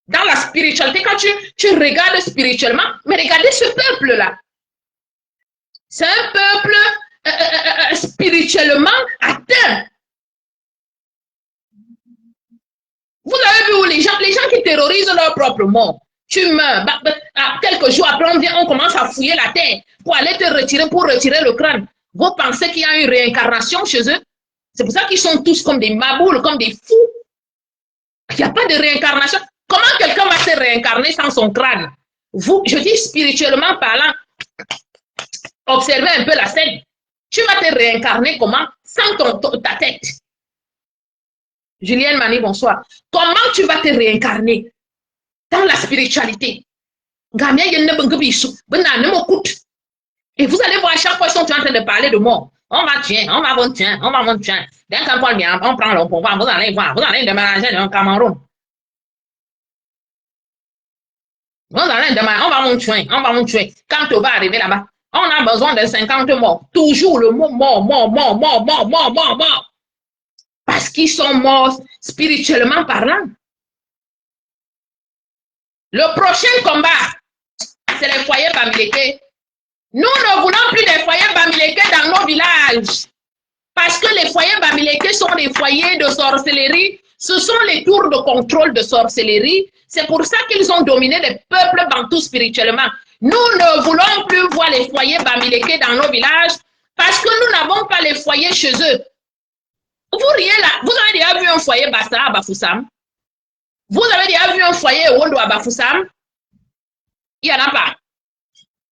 Dans la spiritualité, quand tu regardes spirituellement, mais regardez ce peuple-là. C'est un peuple spirituellement atteint. Vous avez vu où les gens qui terrorisent leur propre mort. Tu meurs. Quelques jours après, on commence à fouiller la terre pour aller te retirer, pour retirer le crâne. Vous pensez qu'il y a une réincarnation chez eux? C'est pour ça qu'ils sont tous comme des maboules, comme des fous. Il n'y a pas de réincarnation. Comment quelqu'un va se réincarner sans son crâne? Vous, je dis spirituellement parlant, observez un peu la scène. Tu vas te réincarner comment? Sans ta tête. Julienne Mani, bonsoir. Comment tu vas te réincarner dans la spiritualité? Et vous allez voir à chaque fois qu'ils sont en train de parler de mort. On va tuer, on va vous tuer, on va vous tuer. Dès qu'on parle bien, on prend le pouvoir, vous allez voir, vous allez déménager dans le Cameroun. Vous allez déménager, on va vous tuer, on va vous tuer. Quand tu vas arriver là-bas, on a besoin de 50 morts. Toujours le mot mort, mort, mort, mort, mort, mort, mort, mort. Parce qu'ils sont morts spirituellement parlant. Le prochain combat, c'est les foyers Bamileke. Nous ne voulons plus des foyers Bamileke dans nos villages. Parce que les foyers Bamileke sont des foyers de sorcellerie. Ce sont les tours de contrôle de sorcellerie. C'est pour ça qu'ils ont dominé les peuples bantous spirituellement. Nous ne voulons plus voir les foyers Bamileke dans nos villages parce que nous n'avons pas les foyers chez eux. Vous riez là. Vous avez déjà vu un foyer Bassa à Bafoussam? Vous avez déjà vu un foyer Wondo à Bafoussam? Il n'y en a pas.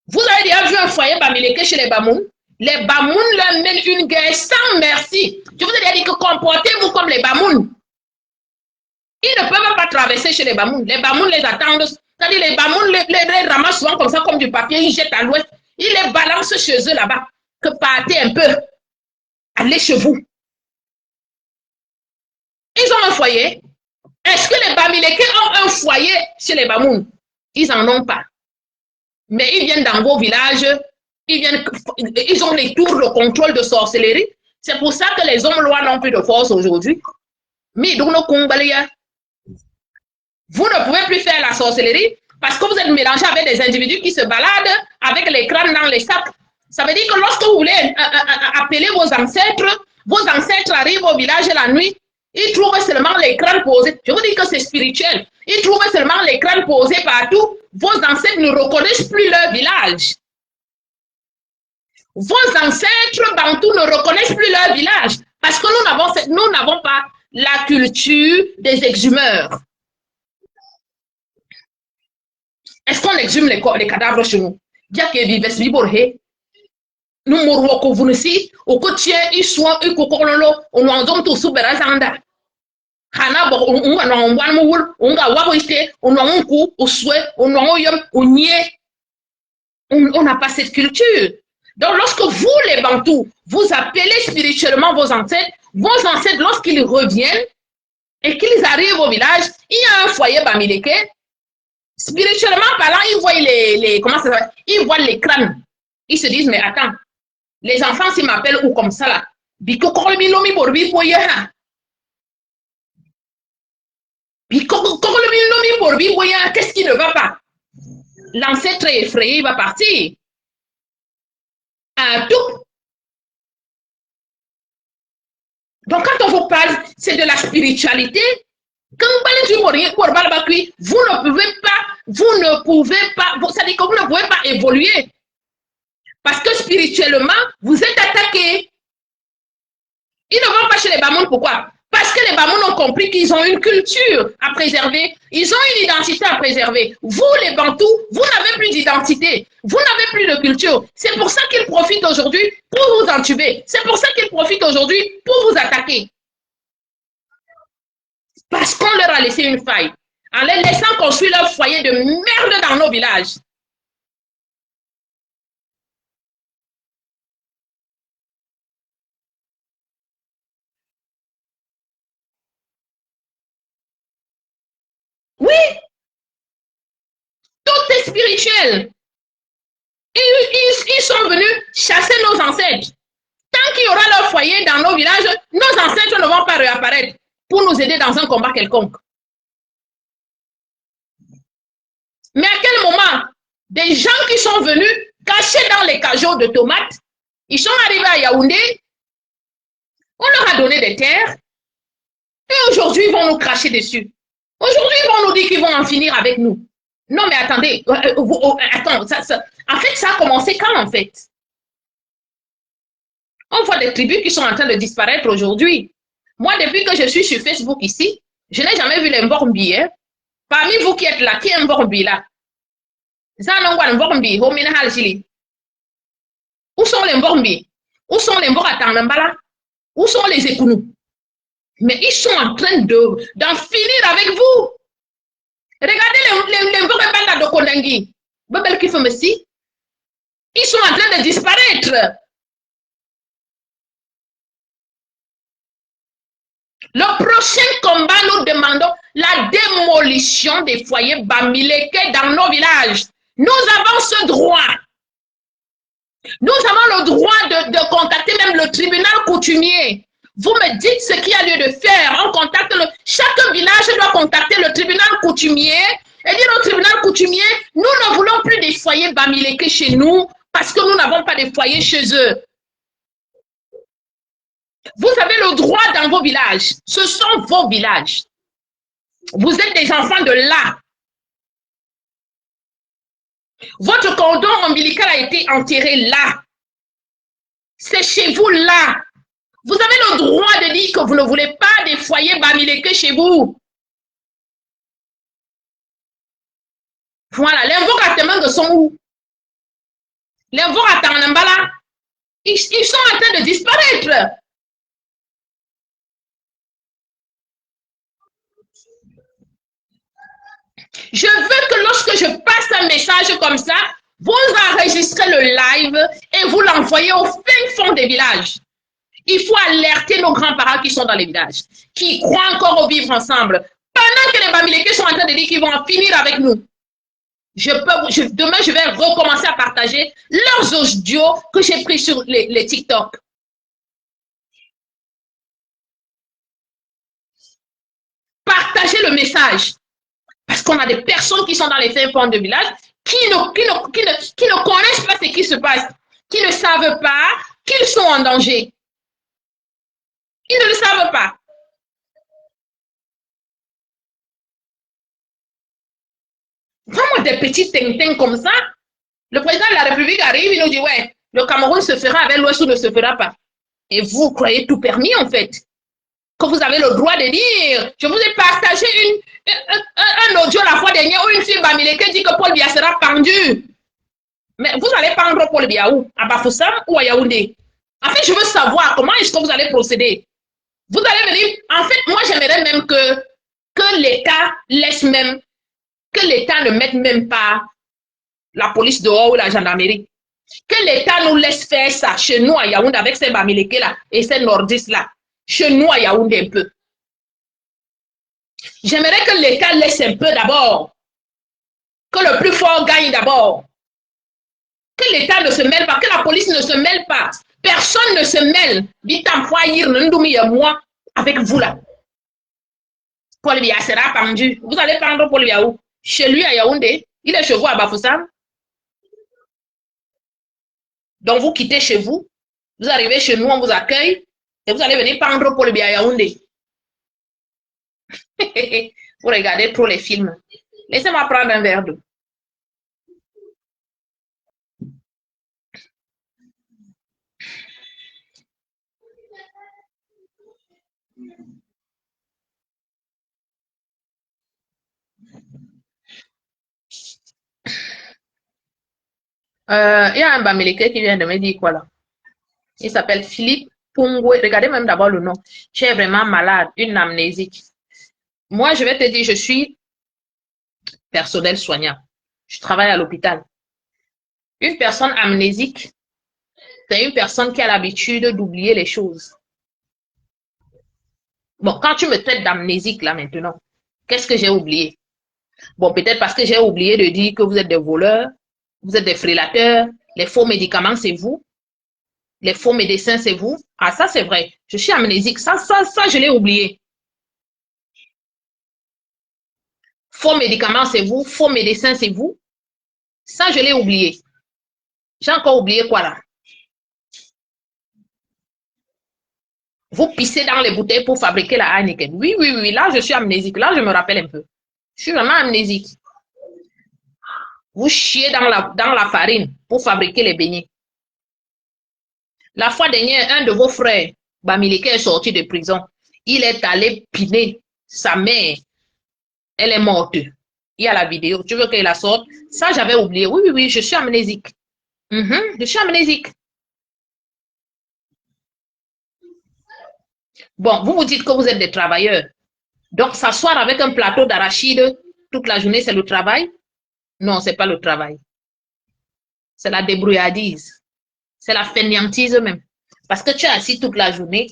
Vous avez déjà vu un foyer Bamileke chez les Bamoun? Les Bamoun leur mènent une guerre sans merci. Je vous ai déjà dit que comportez-vous comme les Bamoun. Ils ne peuvent pas traverser chez les Bamoun. Les Bamoun les attendent. C'est-à-dire les Bamoun les ramassent souvent comme ça, comme du papier, ils jettent à l'ouest. Ils les balancent chez eux là-bas. Que partez un peu. Allez chez vous. Ils ont un foyer. Est-ce que les Bamileke ont un foyer chez les Bamoun? Ils n'en ont pas. Mais ils viennent dans vos villages, ils ont les tours de contrôle de sorcellerie. C'est pour ça que les hommes lois n'ont plus de force aujourd'hui. Mais vous ne pouvez plus faire la sorcellerie parce que vous êtes mélangé avec des individus qui se baladent avec les crânes dans les sacs. Ça veut dire que lorsque vous voulez appeler vos ancêtres arrivent au village la nuit, ils trouvent seulement les crânes posés. Je vous dis que c'est spirituel. Ils trouvent seulement les crânes posés partout. Vos ancêtres ne reconnaissent plus leur village. Vos ancêtres bantous ne reconnaissent plus leur village parce que nous n'avons pas la culture des exhumeurs. Est-ce qu'on exhume les cadavres chez nous? Nous mourons au Vunisi, au côtier, ils sont, ils cocorolo, on en donne tout sous Berazanda. Hana, on a un bon moule, on a waboité, on a un coup, au souhait, on a un yom, on y est. On n'a pas cette culture. Donc, lorsque vous, les Bantous, vous appelez spirituellement vos ancêtres, lorsqu'ils reviennent et qu'ils arrivent au village, il y a un foyer Bamileke. Spirituellement parlant, ils voient comment ça s'appelle? Ils voient les crânes. Ils se disent, mais attends, les enfants, s'ils m'appellent ou comme ça là, qu'est-ce qui ne va pas? L'ancêtre effrayé va partir. Tout. Donc, quand on vous parle, c'est de la spiritualité. Quand vous ne pouvez pas, ça dit que vous ne pouvez pas évoluer. Parce que spirituellement, vous êtes attaqué. Ils ne vont pas chez les Bamoun, pourquoi? Parce que les Bamoun ont compris qu'ils ont une culture à préserver, ils ont une identité à préserver. Vous, les Bantous, vous n'avez plus d'identité, vous n'avez plus de culture. C'est pour ça qu'ils profitent aujourd'hui pour vous entuber. C'est pour ça qu'ils profitent aujourd'hui pour vous attaquer. Parce qu'on leur a laissé une faille, en les laissant construire leur foyer de merde dans nos villages. Oui, tout est spirituel. Ils sont venus chasser nos ancêtres. Tant qu'il y aura leur foyer dans nos villages, nos ancêtres ne vont pas réapparaître pour nous aider dans un combat quelconque. Mais à quel moment des gens qui sont venus cachés dans les cajots de tomates, ils sont arrivés à Yaoundé, on leur a donné des terres, et aujourd'hui ils vont nous cracher dessus. Aujourd'hui ils vont nous dire qu'ils vont en finir avec nous. Non mais attendez, attends, en fait ça a commencé quand en fait? On voit des tribus qui sont en train de disparaître aujourd'hui. Moi, depuis que je suis sur Facebook ici, Je n'ai jamais vu les Mbormbi. Hein. Parmi vous qui êtes là, qui est Mbormbi là? Où sont les Mbormbi? Où sont les Mboratanambala? Où sont les Ekounous? Mais ils sont en train d'en finir avec vous. Regardez les Mborabanda de Kondangi. Babel qui fait messi. Ils sont en train de disparaître. Le prochain combat, nous demandons la démolition des foyers Bamileke dans nos villages. Nous avons ce droit. Nous avons le droit de contacter même le tribunal coutumier. Vous me dites ce qu'il y a lieu de faire. On contacte chaque village doit contacter le tribunal coutumier et dire au tribunal coutumier, nous ne voulons plus des foyers Bamileke chez nous parce que nous n'avons pas de foyers chez eux. Vous avez le droit dans vos villages. Ce sont vos villages. Vous êtes des enfants de là. Votre cordon ombilical a été enterré là. C'est chez vous là. Vous avez le droit de dire que vous ne voulez pas des foyers Bamileke chez vous. Voilà, les Mboratemanga sont où? Les Mboratanambala, ils sont en train de disparaître. Je veux que lorsque je passe un message comme ça, vous enregistrez le live et vous l'envoyez au fin fond des villages. Il faut alerter nos grands-parents qui sont dans les villages, qui croient encore au vivre ensemble. Pendant que les Bamileke sont en train de dire qu'ils vont en finir avec nous. Demain, je vais recommencer à partager leurs audios que j'ai pris sur les TikTok. Partagez le message. Parce qu'on a des personnes qui sont dans les fins fonds de village qui ne connaissent pas ce qui se passe, qui ne savent pas qu'ils sont en danger. Ils ne le savent pas. Vraiment des petits tintins comme ça. Le président de la République arrive, il nous dit, ouais, le Cameroun se fera avec l'Ouest ou ne se fera pas. Et vous croyez tout permis, en fait. Que vous avez le droit de dire, je vous ai partagé un audio la fois dernière où une fille Bamileke dit que Paul Biya sera pendu. Mais vous allez pendre Paul Biya où? À Bafoussam ou à Yaoundé? En fait, je veux savoir comment est-ce que vous allez procéder. Vous allez venir, en fait, moi j'aimerais même que l'État laisse même, que l'État ne mette même pas la police dehors ou la gendarmerie. Que l'État nous laisse faire ça chez nous à Yaoundé avec ces Bamileke là et ces nordistes là. Chez nous à Yaoundé un peu. J'aimerais que l'État laisse un peu d'abord. Que le plus fort gagne d'abord. Que l'État ne se mêle pas, que la police ne se mêle pas. Personne ne se mêle. Moi avec vous là. Paul Biya sera pendu. Vous allez prendre Paul Biya où? Chez lui à Yaoundé. Il est chez vous à Bafoussam. Donc vous quittez chez vous. Vous arrivez chez nous, on vous accueille. Et vous allez venir prendre Paul Biya à Yaoundé. Vous regardez trop les films. Laissez-moi prendre un verre d'eau. Il y a un Bamileke qui vient de me dire quoi là. Il s'appelle Philippe Pungwe. Regardez même d'abord le nom. Tu es vraiment malade, une amnésique. Moi, je vais te dire, je suis personnel soignant. Je travaille à l'hôpital. Une personne amnésique, c'est une personne qui a l'habitude d'oublier les choses. Bon, quand tu me traites d'amnésique là maintenant, qu'est-ce que j'ai oublié? Bon, peut-être parce que j'ai oublié de dire que vous êtes des voleurs, vous êtes des frélateurs, les faux médicaments, c'est vous. Les faux médecins, c'est vous. Ah, ça, c'est vrai. Je suis amnésique. Ça, je l'ai oublié. Faux médicaments, c'est vous. Faux médecins, c'est vous. Ça, je l'ai oublié. J'ai encore oublié quoi là? Vous pissez dans les bouteilles pour fabriquer la Heineken. Oui, oui, oui. Là, je suis amnésique. Là, je me rappelle un peu. Je suis vraiment amnésique. Vous chiez dans la farine pour fabriquer les beignets. La fois dernière, un de vos frères, Bamileke, est sorti de prison. Il est allé piner Sa mère, elle est morte. Il y a la vidéo. Tu veux qu'elle la sorte? Ça, j'avais oublié. Oui, oui, oui, je suis amnésique. Je suis amnésique. Bon, vous vous dites que vous êtes des travailleurs. Donc, s'asseoir avec un plateau d'arachide toute la journée, c'est le travail? Non, c'est pas le travail. C'est la débrouillardise. C'est la fainéantise même. Parce que tu es assis toute la journée.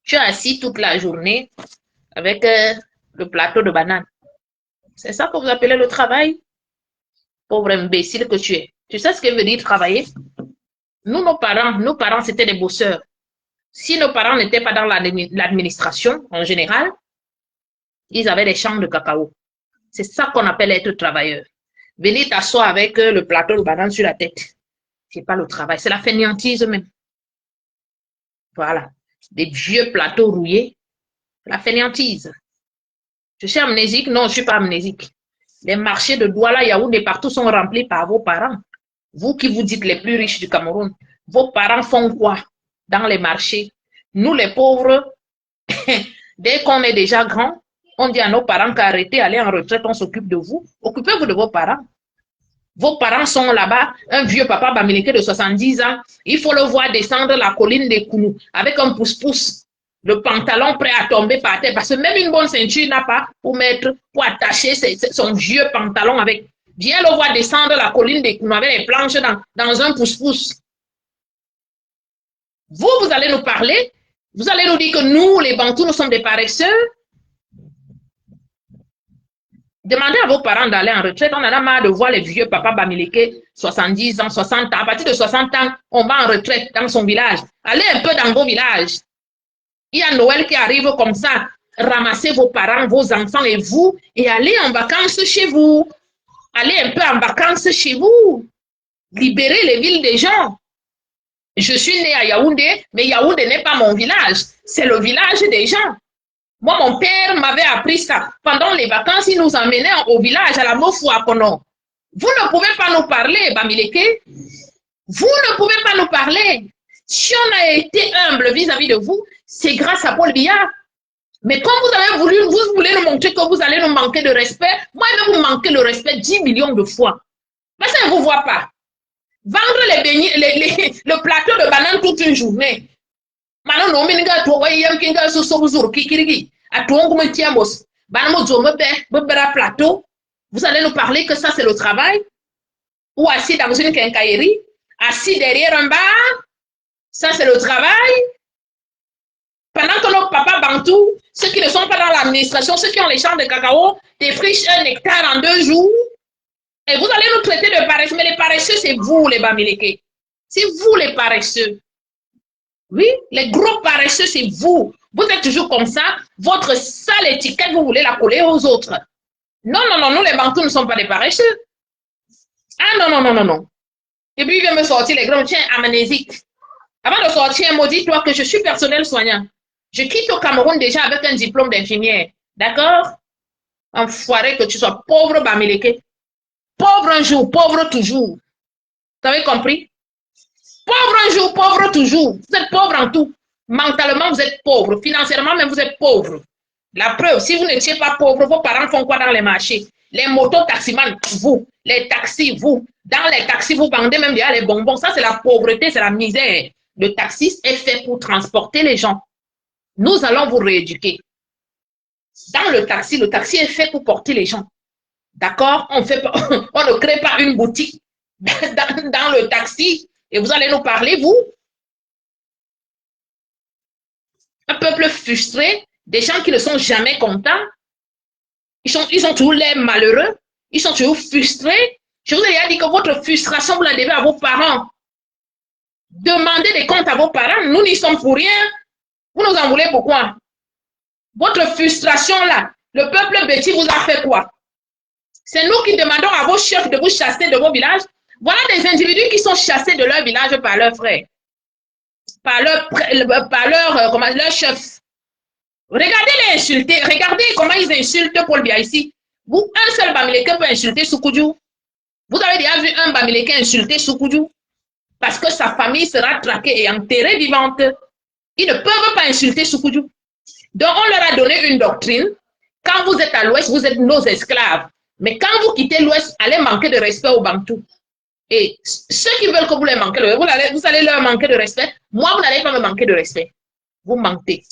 Tu es assis toute la journée avec le plateau de banane. C'est ça que vous appelez le travail? Pauvre imbécile que tu es. Tu sais ce que veut dire travailler? Nous, nos parents, c'était des bosseurs. Si nos parents n'étaient pas dans l'administration, en général, ils avaient des champs de cacao. C'est ça qu'on appelle être travailleur. Venir t'asseoir avec le plateau de banane sur la tête. C'est pas le travail, c'est la fainéantise même. Voilà. Des vieux plateaux rouillés. La fainéantise. Je suis amnésique? Non, je suis pas amnésique. Les marchés de Douala, Yaoundé, partout sont remplis par vos parents. Vous qui vous dites les plus riches du Cameroun, vos parents font quoi dans les marchés? Nous, les pauvres, dès qu'on est déjà grand, on dit à nos parents qu'arrêtez, allez en retraite, on s'occupe de vous. Occupez-vous de vos parents. Vos parents sont là-bas, un vieux papa bamileke de 70 ans, il faut le voir descendre la colline des Kounou avec un pouce-pouce, le pantalon prêt à tomber par terre, parce que même une bonne ceinture n'a pas pour mettre, pour attacher son vieux pantalon avec. Viens le voir descendre la colline des Kounou avec les planches dans un pouce-pouce. Vous allez nous parler, vous allez nous dire que nous, les Bantous, nous sommes des paresseux. Demandez à vos parents d'aller en retraite. On en a marre de voir les vieux papas bamileke, 70 ans, 60 ans. À partir de 60 ans, on va en retraite dans son village. Allez un peu dans vos villages. Il y a Noël qui arrive comme ça. Ramassez vos parents, vos enfants et vous et allez en vacances chez vous. Allez un peu en vacances chez vous. Libérez les villes des gens. Je suis née à Yaoundé, mais Yaoundé n'est pas mon village. C'est le village des gens. Moi, mon père m'avait appris ça. Pendant les vacances, il nous emmenait au village, à la Mofoakono. Vous ne pouvez pas nous parler, Bamileke. Vous ne pouvez pas nous parler. Si on a été humble vis-à-vis de vous, c'est grâce à Paul Biya. Mais quand vous avez voulu, vous voulez nous montrer que vous allez nous manquer de respect, moi, je vais vous manquer le respect 10 millions de fois. Mais ça ne vous voit pas. Vendre les beignets, le plateau de banane toute une journée. Maintenant, non, mais nous avons un plateau. Vous allez nous parler que ça, c'est le travail. Ou assis dans une quincaillerie, assis derrière un bar, ça, c'est le travail. Pendant que nos papas bantous, ceux qui ne sont pas dans l'administration, ceux qui ont les champs de cacao, défrichent un hectare en 2 jours. Et vous allez nous traiter de paresseux. Mais les paresseux, c'est vous, les Bamileke. C'est vous, les paresseux. Oui, les gros paresseux, c'est vous. Vous êtes toujours comme ça. Votre sale étiquette, vous voulez la coller aux autres. Non, non, non, nous, les Bantous ne sommes pas des paresseux. Ah non, non, non, non, non. Et puis, il vient me sortir les grands, tiens, amnésique. Avant de sortir un mot, dis-toi que je suis personnel soignant. Je quitte au Cameroun déjà avec un diplôme d'infirmière. D'accord? Enfoiré que tu sois pauvre, Bamileke. Pauvre un jour, pauvre toujours. Vous avez compris? Pauvre un jour, pauvre toujours. Vous êtes pauvre en tout. Mentalement, vous êtes pauvre. Financièrement, même vous êtes pauvre. La preuve, si vous n'étiez pas pauvre, vos parents font quoi dans les marchés? Les motos taximans, vous. Les taxis, vous. Dans les taxis, vous vendez même déjà les bonbons. Ça, c'est la pauvreté, c'est la misère. Le taxi est fait pour transporter les gens. Nous allons vous rééduquer. Dans le taxi est fait pour porter les gens. D'accord? On ne crée pas une boutique dans le taxi et vous allez nous parler, vous. Un peuple frustré, des gens qui ne sont jamais contents. Ils sont toujours les malheureux. Ils sont toujours frustrés. Je vous ai déjà dit que votre frustration, vous la devez à vos parents. Demandez des comptes à vos parents. Nous n'y sommes pour rien. Vous nous en voulez pourquoi? Votre frustration là, le peuple bêtis vous a fait quoi? C'est nous qui demandons à vos chefs de vous chasser de vos villages. Voilà des individus qui sont chassés de leur village par leurs frères, par leur chef. Regardez-les insulter. Regardez comment ils insultent Paul Biya ici. Vous, un seul Bamileke peut insulter Soukoudjou. Vous avez déjà vu un Bamileke insulter Soukoudjou? Parce que sa famille sera traquée et enterrée vivante. Ils ne peuvent pas insulter Soukoudjou. Donc, on leur a donné une doctrine. Quand vous êtes à l'ouest, vous êtes nos esclaves. Mais quand vous quittez l'ouest, allez manquer de respect aux Bantous. Et ceux qui veulent que vous les manquez, vous allez leur manquer de respect. Moi, vous n'allez pas me manquer de respect. Vous mentez.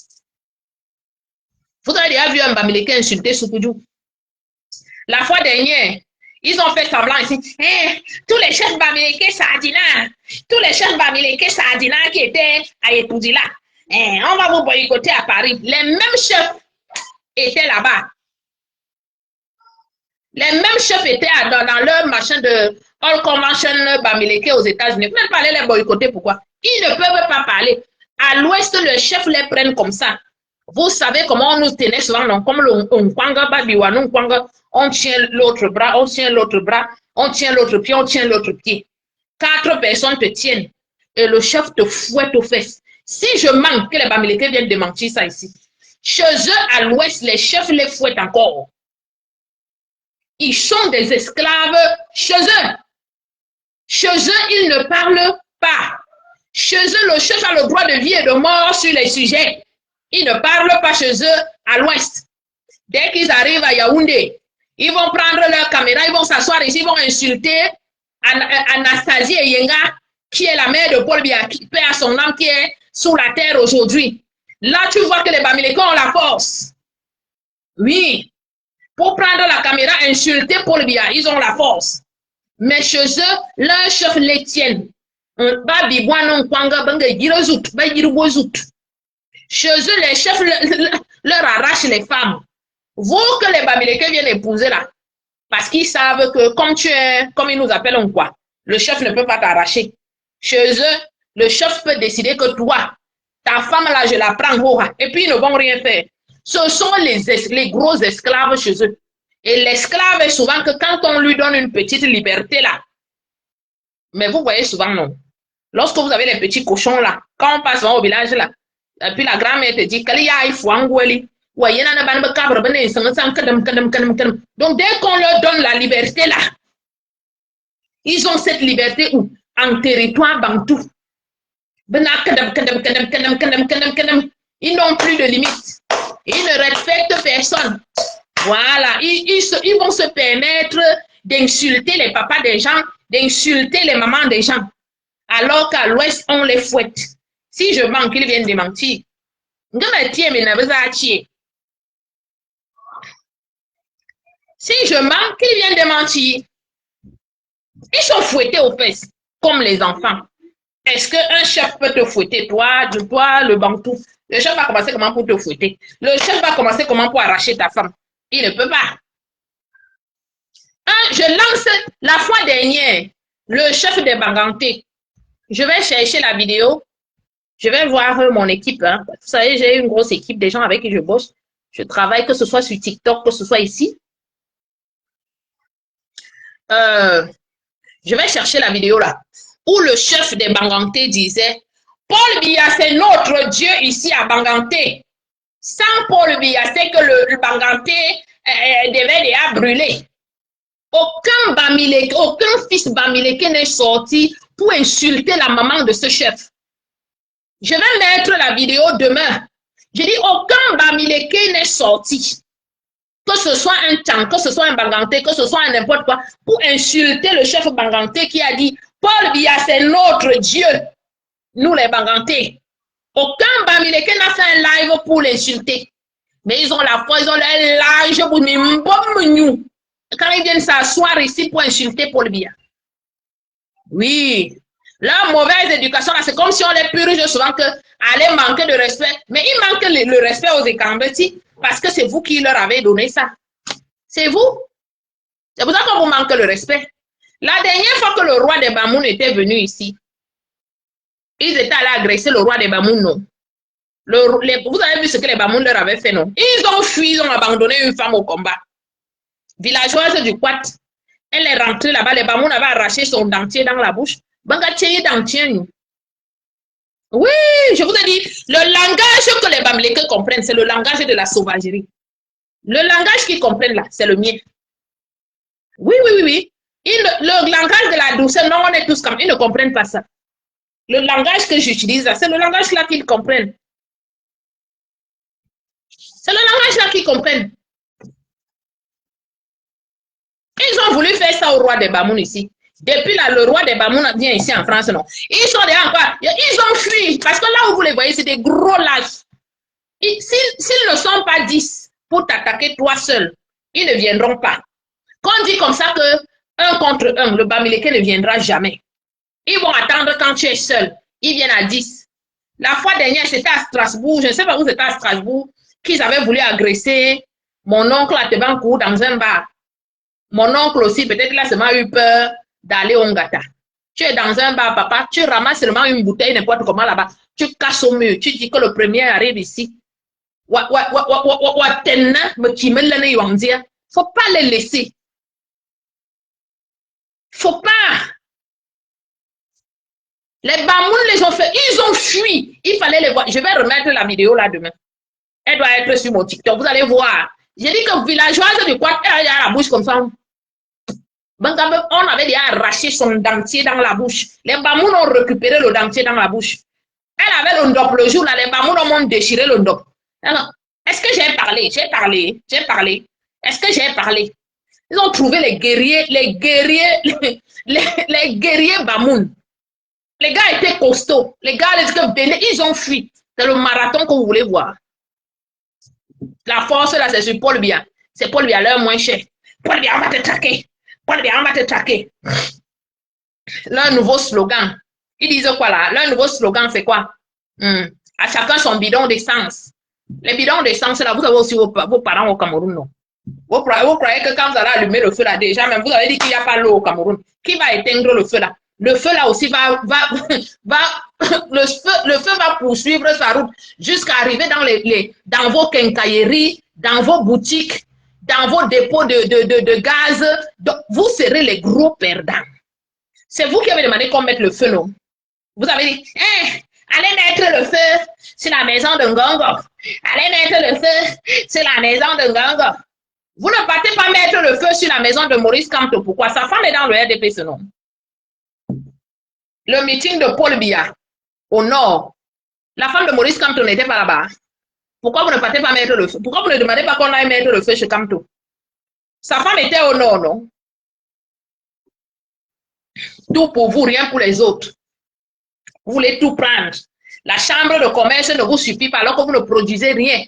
Vous avez déjà vu un Bamileke insulter Soukoudjou. La fois dernière, ils ont fait semblant ici. Tous les chefs Bamileke Sardina, tous les chefs Bamileke Sardina qui étaient à Etoudila, on va vous boycotter à Paris. Les mêmes chefs étaient là-bas. Les mêmes chefs étaient dans leur machin de All Convention Bamileke aux États-Unis. Vous n'êtes pas allé les boycotter, pourquoi? Ils ne peuvent pas parler. À l'ouest, le chef les prenne comme ça. Vous savez comment on nous tenait souvent, non? Comme le Nkwanga, Babiwanou, Nkwanga, on tient l'autre bras, on tient l'autre bras, on tient l'autre pied, on tient l'autre pied. 4 personnes te tiennent et le chef te fouette aux fesses. Si je manque que les Bamileke viennent démentir ça ici. Chez eux, à l'ouest, les chefs les fouettent encore. Ils sont des esclaves chez eux. Chez eux, ils ne parlent pas. Chez eux, le chef a le droit de vie et de mort sur les sujets. Ils ne parlent pas chez eux à l'ouest. Dès qu'ils arrivent à Yaoundé, ils vont prendre leur caméra, ils vont s'asseoir ici, ils vont insulter Anastasie Yenga, qui est la mère de Paul Biya, qui paie à son âme, qui est sous la terre aujourd'hui. Là, tu vois que les Bamileke ont la force. Oui. Pour prendre la caméra, insulter Paul Biya, ils ont la force. Mais chez eux, leurs chefs les tiennent. Chez eux, les chefs leur arrachent les femmes. Vous que les Bamileke viennent épouser là, parce qu'ils savent que comme ils nous appellent quoi, le chef ne peut pas t'arracher. Chez eux, le chef peut décider que toi, ta femme là, je la prends, et puis ils ne vont rien faire. Ce sont les gros esclaves chez eux. Et l'esclave est souvent que quand on lui donne une petite liberté là, mais vous voyez souvent non. Lorsque vous avez les petits cochons là, quand on passe au village là, et puis la grand-mère te dit, donc dès qu'on leur donne la liberté là, ils ont cette liberté où en territoire bantou. Ils n'ont plus de limites. Ils ne respectent personne. Voilà, ils vont se permettre d'insulter les papas des gens, d'insulter les mamans des gens. Alors qu'à l'ouest, on les fouette. Si je manque, ils viennent de mentir. Si je manque, ils viennent de mentir. Ils sont fouettés aux fesses, comme les enfants. Est-ce qu'un chef peut te fouetter, toi, le bantou? Le chef va commencer comment pour te fouetter? Le chef va commencer comment pour arracher ta femme? Il ne peut pas. Je lance la fois dernière, le chef des Banganté. Je vais chercher la vidéo. Je vais voir mon équipe. Hein. Vous savez, j'ai une grosse équipe des gens avec qui je bosse. Je travaille, que ce soit sur TikTok, que ce soit ici. Je vais chercher la vidéo là, où le chef des Banganté disait, Paul Biya, c'est notre Dieu ici à Banganté. Sans Paul Biya, c'est que le Banganté devait déjà brûler. Aucun fils Bamileke n'est sorti pour insulter la maman de ce chef. Je vais mettre la vidéo demain. Je dis, aucun Bamileke n'est sorti. Que ce soit un Tchan, que ce soit un Banganté, que ce soit n'importe quoi, pour insulter le chef Banganté qui a dit, Paul Biya, c'est notre Dieu. Nous, les Banganté. Aucun Bamileke n'a fait un live pour l'insulter. Mais ils ont la foi, ils ont leur large pour nous. Quand ils viennent s'asseoir ici pour insulter Paul Biya. Oui. Leur mauvaise éducation, c'est comme si on les purge souvent que allez manquer de respect. Mais ils manquent le respect aux Ekambeti parce que c'est vous qui leur avez donné ça. C'est vous. C'est pour ça qu'on vous manque le respect. La dernière fois que le roi des Bamoun était venu ici, ils étaient allés agresser le roi des Bamoun, non. Vous avez vu ce que les Bamoun leur avaient fait, non? Ils ont fui, ils ont abandonné une femme au combat. Villageoise du Quat. Elle est rentrée là-bas, les Bamoun avaient arraché son dentier dans la bouche. Bangatché dentier, nous. Oui, je vous ai dit, le langage que les Bamileke comprennent, c'est le langage de la sauvagerie. Le langage qu'ils comprennent là, c'est le mien. Oui. Le langage de la douceur, non, on est tous comme, ils ne comprennent pas ça. Le langage que j'utilise là, c'est le langage là qu'ils comprennent. C'est le langage là qu'ils comprennent. Ils ont voulu faire ça au roi des Bamoun ici. Depuis là, le roi des Bamoun vient ici en France, non. Ils sont déjà encore, ils ont fui. Parce que là où vous les voyez, c'est des gros lâches. S'ils ne sont pas 10 pour t'attaquer toi seul, ils ne viendront pas. Quand on dit comme ça que 1 contre 1, le Bamileke ne viendra jamais. Ils vont attendre quand tu es seul. Ils viennent à 10. La fois dernière, c'était à Strasbourg. Je ne sais pas où c'était à Strasbourg, qu'ils avaient voulu agresser mon oncle à Tebancourt dans un bar. Mon oncle aussi, peut-être qu'il a seulement eu peur d'aller au Ngata. Tu es dans un bar, papa, tu ramasses seulement une bouteille, n'importe comment là-bas. Tu casses au mur. Tu dis que le premier arrive ici. Faut pas les laisser. Faut pas. Les Bamoun les ont fait. Ils ont fui. Il fallait les voir. Je vais remettre la vidéo là demain. Elle doit être sur mon TikTok. Vous allez voir. J'ai dit que villageoise du quoi, elle a la bouche comme ça. On avait déjà arraché son dentier dans la bouche. Les Bamoun ont récupéré le dentier dans la bouche. Elle avait le ndop le jour là. Les Bamoun ont déchiré le ndop. Est-ce que j'ai parlé? J'ai parlé. J'ai parlé. Est-ce que j'ai parlé? Ils ont trouvé les guerriers, les guerriers Bamoun. Les gars étaient costauds. Les gars, ils ont fui. C'est le marathon que vous voulez voir. La force, là, c'est sur Paul Biya. C'est Paul Biya, l'heure moins cher. Paul Biya, on va te traquer. Paul Biya, on va te traquer. Leur nouveau slogan. Ils disent quoi là? Leur nouveau slogan, c'est quoi? À chacun son bidon d'essence. Les bidons d'essence, là, vous avez aussi vos parents au Cameroun, non? Vous croyez que quand vous allez allumer le feu là, déjà, même vous avez dit qu'il n'y a pas l'eau au Cameroun. Qui va éteindre le feu là? Le feu là aussi le feu va poursuivre sa route jusqu'à arriver dans vos quincailleries, dans vos boutiques, dans vos dépôts de gaz. Donc, vous serez les gros perdants. C'est vous qui avez demandé qu'on mette le feu, non? Vous avez dit, allez mettre le feu sur la maison de Ngongo. Allez mettre le feu sur la maison de Ngongo. Vous ne partez pas mettre le feu sur la maison de Maurice Kamto. Pourquoi? Sa femme est dans le RDP, ce nom. Le meeting de Paul Biya, au nord, la femme de Maurice Kamto n'était pas là-bas. Pourquoi vous ne partez pas mettre le feu? Pourquoi vous ne demandez pas qu'on aille mettre le feu chez Kamto? Sa femme était au nord, non? Tout pour vous, rien pour les autres. Vous voulez tout prendre. La chambre de commerce ne vous suffit pas alors que vous ne produisez rien.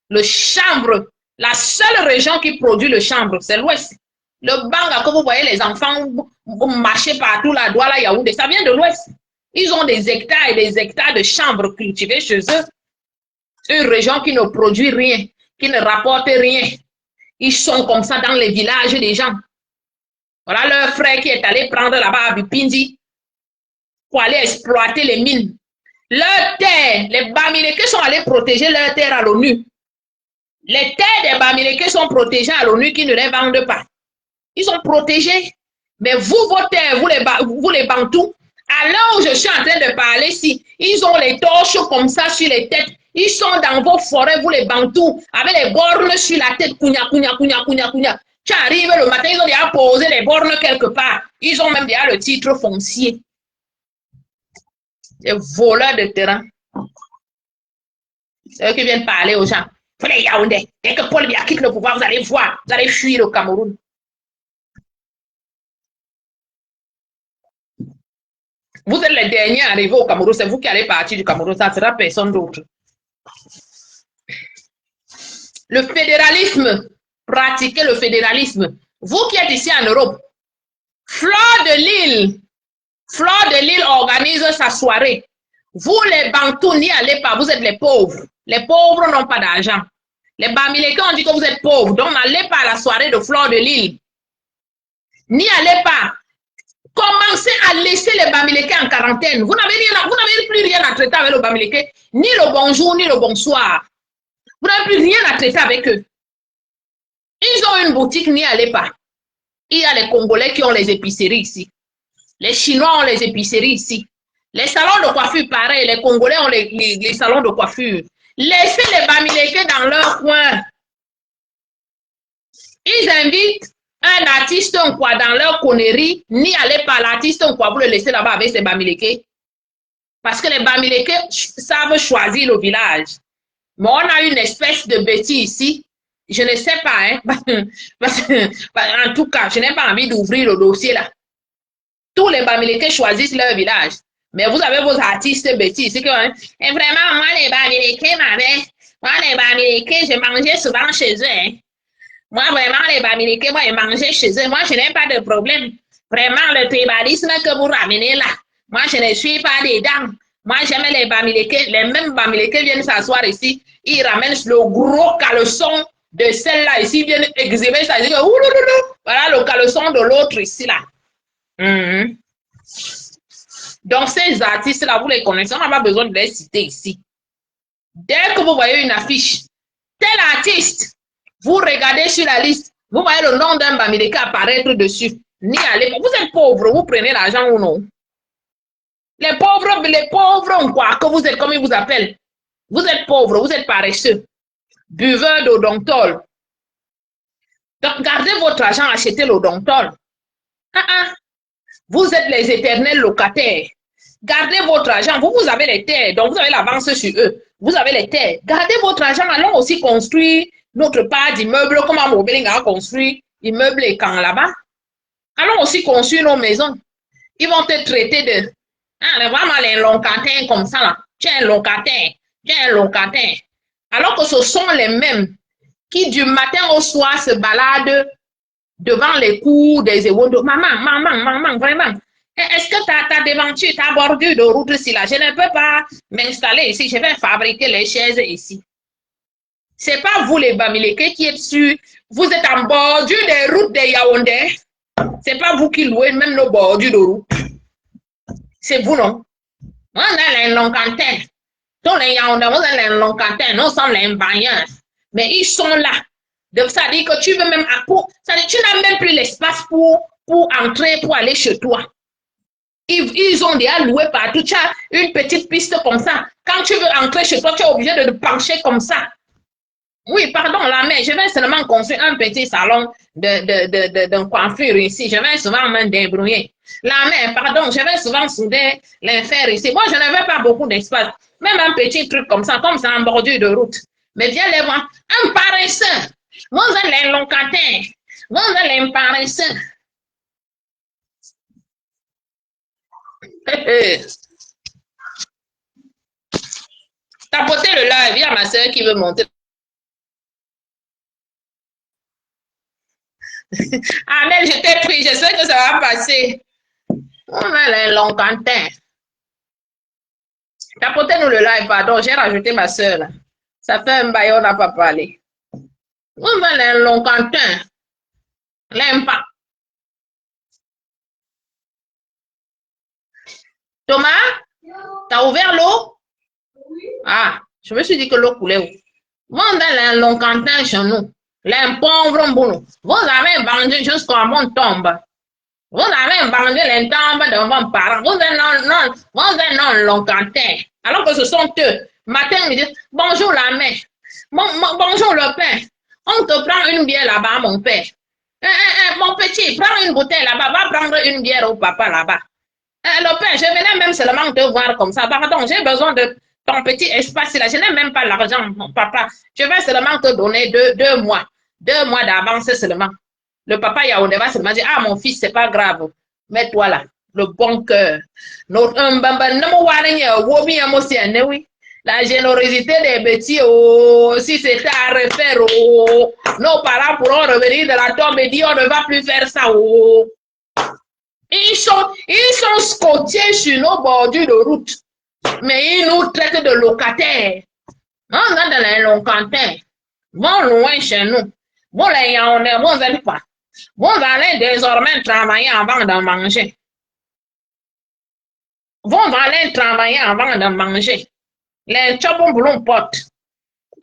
Le chambre, la seule région qui produit le chambre, c'est l'Ouest. Le Banga, que vous voyez les enfants marcher partout là, Douala, Yaoundé, ça vient de l'Ouest. Ils ont des hectares et des hectares de chambres cultivées chez eux. Une région qui ne produit rien, qui ne rapporte rien. Ils sont comme ça dans les villages des gens. Voilà leur frère qui est allé prendre là-bas à Bipindi pour aller exploiter les mines. Leur terre, les Bamileke sont allés protéger leur terre à l'ONU. Les terres des Bamileke sont protégées à l'ONU qui ne les vendent pas. Ils sont protégés. Mais vous, vos terres, vous les Bantous, à l'heure où je suis en train de parler ici, ils ont les torches comme ça sur les têtes. Ils sont dans vos forêts, vous les Bantous, avec les bornes sur la tête. Kounya, kounya, kounya, kounya, kounya. Tu arrives le matin, ils ont déjà posé les bornes quelque part. Ils ont même déjà le titre foncier. Les voleurs de terrain. C'est eux qui viennent parler aux gens. Vous les Yaoundé, dès que Paul Biya quitte le pouvoir, vous allez voir, vous allez fuir au Cameroun. Vous êtes les derniers arrivés au Cameroun, c'est vous qui allez partir du Cameroun, ça ne sera personne d'autre. Le fédéralisme, pratiquez le fédéralisme. Vous qui êtes ici en Europe, Fleur de Lille organise sa soirée. Vous les Bantous, n'y allez pas, vous êtes les pauvres. Les pauvres n'ont pas d'argent. Les Bamileke ont dit que vous êtes pauvres, donc n'allez pas à la soirée de Fleur de Lille. N'y allez pas. Commencez à laisser les Bamileke en quarantaine. Vous n'avez plus rien à traiter avec les Bamileke, ni le bonjour, ni le bonsoir. Vous n'avez plus rien à traiter avec eux. Ils ont une boutique, n'y allez pas. Il y a les Congolais qui ont les épiceries ici. Les Chinois ont les épiceries ici. Les salons de coiffure, pareil. Les Congolais ont les salons de coiffure. Laissez les Bamileke dans leur coin. Ils invitent un artiste quoi dans leur connerie, n'y allez pas, l'artiste quoi, vous le laissez là-bas avec ses Bamileke. Parce que les Bamileke savent choisir le village. Mais on a une espèce de bêtise ici. Je ne sais pas, hein. En tout cas, je n'ai pas envie d'ouvrir le dossier là. Tous les Bamileke choisissent leur village. Mais vous avez vos artistes bêtises. C'est que, hein, et vraiment, moi, les Bamileke m'avaient. Moi, les Bamileke, je mangeais souvent chez eux. Hein. Moi, vraiment, les Bamileke, moi, je mangeais chez eux. Moi, je n'ai pas de problème. Vraiment, le tribalisme que vous ramenez là, moi, je ne suis pas dedans. Moi, j'aime les Bamileke. Les mêmes Bamileke viennent s'asseoir ici. Ils ramènent le gros caleçon de celle-là ici. Ils viennent exhiber ça. Ils disent, voilà le caleçon de l'autre ici là. Mm-hmm. Donc, ces artistes-là, vous les connaissez, on n'a pas besoin de les citer ici. Dès que vous voyez une affiche, tel artiste, vous regardez sur la liste, vous voyez le nom d'un Bamileke apparaître dessus. Ni allez, vous êtes pauvre, vous prenez l'argent ou non? Les pauvres, quoi, que vous êtes, comme ils vous appellent. Vous êtes pauvres, vous êtes paresseux. Buveurs d'odontol. Donc, gardez votre argent, achetez l'odontol. Vous êtes les éternels locataires. Gardez votre argent. Vous avez les terres, donc vous avez l'avance sur eux. Vous avez les terres. Gardez votre argent. Allons aussi construire notre part d'immeubles comme Mobeling a construit immeuble et camp là-bas. Allons aussi construire nos maisons. Ils vont te traiter de... Ah, vraiment les locataires comme ça là. Tu es un locataire. Tu es un locataire. Alors que ce sont les mêmes qui du matin au soir se baladent devant les cours des éwodos. Maman, vraiment. Est-ce que ta devanture, ta bordure de route ici là, je ne peux pas m'installer ici, je vais fabriquer les chaises ici. C'est pas vous les Bamileke qui êtes sur, vous êtes en bordure des routes de Yaoundé. C'est pas vous qui louez même nos bordures de route. C'est vous non. On a les Loncantin. Tous les Yaoundé, on a les Loncantin, nous sommes les Mbanyans. Mais ils sont là. Donc, ça dit que tu veux même, ça dit, tu n'as même plus l'espace pour entrer, pour aller chez toi. Ils ont déjà loué partout. Tu as une petite piste comme ça. Quand tu veux entrer chez toi, tu es obligé de te pencher comme ça. Oui, pardon, la mère, je vais seulement construire un petit salon de coiffure ici. Je vais souvent me débrouiller. La mère, pardon, je vais souvent souder les fers ici. Moi, je n'avais pas beaucoup d'espace. Même un petit truc comme ça en bordure de route. Mais viens les voir. Un paresseux. Vous êtes les locataires. Vous êtes les paresseux. Tapotez le live. Il y a ma soeur qui veut monter. Ah, mais je t'ai pris. Je sais que ça va passer. On a les locataires. Tapotez-nous le live, pardon. J'ai rajouté ma soeur là. Ça fait un bail, on n'a pas parlé. On a les locataires. L'impact. Thomas, t'as ouvert l'eau? Ah, je me suis dit que l'eau coulait. Vous avez les locataires chez nous. Les pauvres boulot. Vous avez vendu jusqu'à mon tombe. Vous avez vendu les tombes de vos parents. Vous êtes non locataires. Alors que ce sont eux. Matin, ils disent bonjour la mère. Bonjour le père. On te prend une bière là-bas, mon père. Mon petit, prends une bouteille là-bas. Va prendre une bière au papa là-bas. Le père, je venais même seulement te voir comme ça. Pardon, j'ai besoin de ton petit espace là. Je n'ai même pas l'argent, mon papa. Je vais seulement te donner deux mois. 2 mois d'avance seulement. Le papa Yaoundé va seulement dire, ah mon fils, c'est pas grave. Mets-toi là. Le bon cœur. La générosité des petits, oh, si c'était à refaire, oh, nos parents pourront revenir de la tombe et dire, on ne va plus faire ça, oh. Ils sont scotchés sur nos bordures de route. Mais ils nous traitent de locataires. On a de les locataires. Vont loin chez nous. Vous les Yaoundé, vous n'êtes pas. Vous allez désormais travailler avant de manger. Vous allez travailler avant de manger. Les chopons boulons potes.